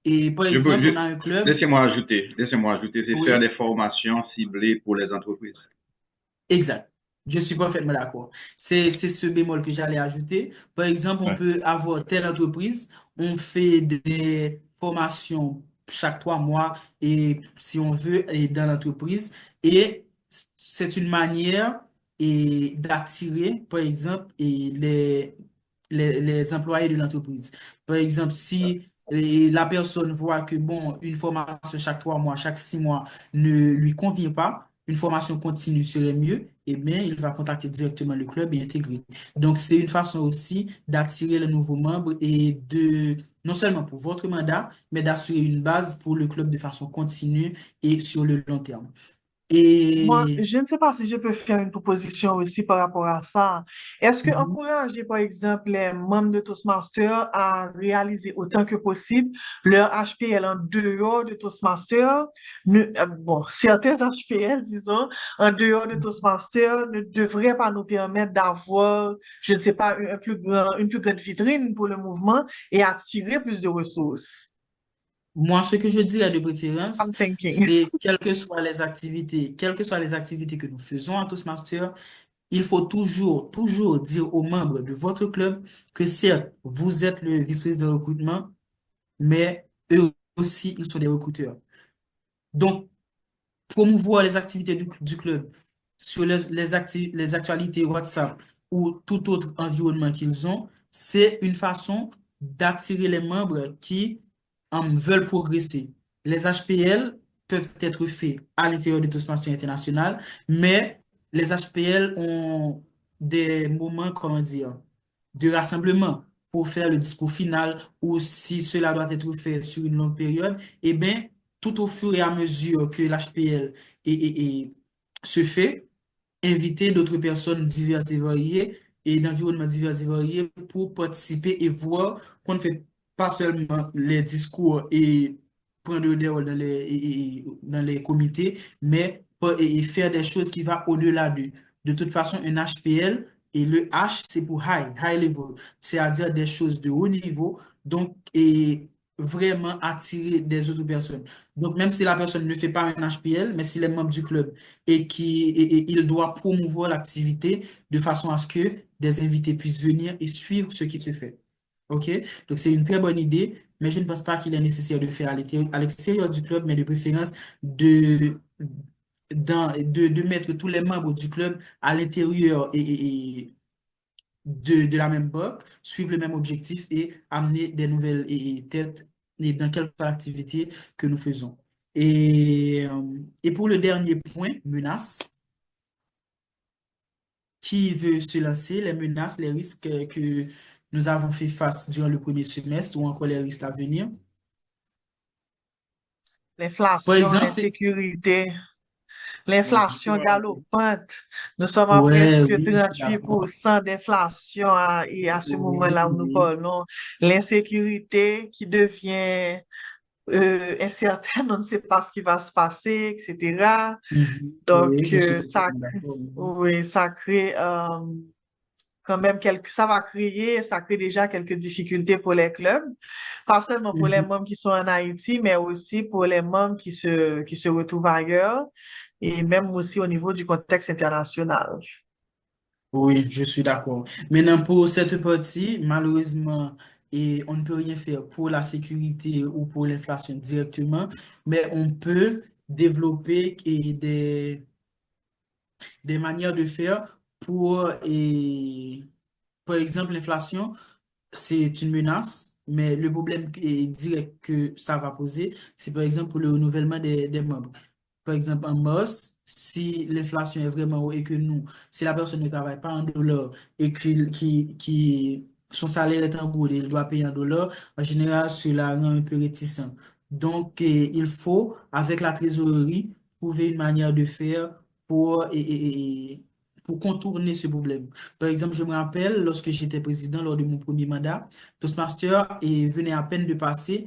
[SPEAKER 1] et par exemple, on a un club.
[SPEAKER 6] Laissez-moi ajouter, c'est
[SPEAKER 1] Oui.
[SPEAKER 6] faire des formations ciblées pour les entreprises.
[SPEAKER 1] Exact. Je suis parfaitement d'accord. C'est ce bémol que j'allais ajouter. Par exemple, on peut avoir telle entreprise, on fait des formations chaque 3 mois et si on veut, dans l'entreprise. Et c'est une manière d'attirer, par exemple, les employés de l'entreprise. Par exemple, si la personne voit que, bon, une formation chaque 3 mois, chaque 6 mois ne lui convient pas, une formation continue serait mieux, eh bien, il va contacter directement le club et intégrer. Donc, c'est une façon aussi d'attirer les nouveaux membres et non seulement pour votre mandat, mais d'assurer une base pour le club de façon continue et sur le long terme.
[SPEAKER 2] Moi, je ne sais pas si je peux faire une proposition aussi par rapport à ça. Est-ce que encourager, par exemple, les membres de Toastmasters à réaliser autant que possible leur HPL en dehors de Toastmasters? Bon, certains HPL, disons, en dehors de Toastmasters ne devraient pas nous permettre d'avoir, je ne sais pas, une plus grande vitrine pour le mouvement et attirer plus de ressources.
[SPEAKER 1] Moi, ce que je dirais de préférence, c'est quelles que soient les activités que nous faisons à Toastmasters, il faut toujours dire aux membres de votre club que certes, vous êtes le vice-président de recrutement, mais eux aussi, ils sont des recruteurs. Donc, promouvoir les activités du club sur les actualités WhatsApp ou tout autre environnement qu'ils ont, c'est une façon d'attirer les membres qui veulent progresser. Les HPL peuvent être faits à l'intérieur de Toastmasters International, mais les HPL ont des moments, comment dire, de rassemblement pour faire le discours final ou si cela doit être fait sur une longue période, eh bien, tout au fur et à mesure que l'HPL se fait, inviter d'autres personnes diverses et variées et d'environnements divers et variés pour participer et voir qu'on ne fait pas seulement les discours et prendre des rôles dans les comités, mais faire des choses qui vont au-delà d'eux. De toute façon, un HPL, et le H, c'est pour high level, c'est-à-dire des choses de haut niveau. Donc, vraiment attirer des autres personnes. Donc, même si la personne ne fait pas un HPL, mais s'il est membre du club et il doit promouvoir l'activité de façon à ce que des invités puissent venir et suivre ce qui se fait. OK? Donc, c'est une très bonne idée, mais je ne pense pas qu'il est nécessaire de faire à l'extérieur du club, mais de préférence de mettre tous les membres du club à l'intérieur de la même box, suivre le même objectif et amener des nouvelles têtes et dans quelque activité que nous faisons. Et pour le dernier point, menaces. Qui veut se lancer, les menaces, les risques que nous avons fait face durant le premier semestre ou encore les risques à venir? Par
[SPEAKER 2] L'inflation,
[SPEAKER 1] exemple,
[SPEAKER 2] l'insécurité, l'inflation galopante. Nous sommes à
[SPEAKER 1] ouais,
[SPEAKER 2] presque
[SPEAKER 1] oui,
[SPEAKER 2] 38% d'inflation et à ce moment-là où nous parlons. L'insécurité qui devient incertaine, on ne sait pas ce qui va se passer, etc. Donc,
[SPEAKER 1] oui, je suis
[SPEAKER 2] ça crée quand même ça crée déjà quelques difficultés pour les clubs, pas seulement pour les membres qui sont en Haïti, mais aussi pour les membres qui se retrouvent ailleurs et même aussi au niveau du contexte international.
[SPEAKER 1] Oui, je suis d'accord. Maintenant, pour cette partie, malheureusement, on ne peut rien faire pour la sécurité ou pour l'inflation directement, mais on peut développer des manières de faire par exemple, l'inflation, c'est une menace, mais le problème direct que ça va poser, c'est par exemple pour le renouvellement des membres. Par exemple, en mars, si l'inflation est vraiment haut et que si la personne ne travaille pas en dollars et son salaire est en gourde et il doit payer en dollars, en général, cela rend un peu réticent. Donc, il faut, avec la trésorerie, trouver une manière de faire pour contourner ce problème. Par exemple, je me rappelle, lorsque j'étais président lors de mon premier mandat, Toastmaster venait à peine de passer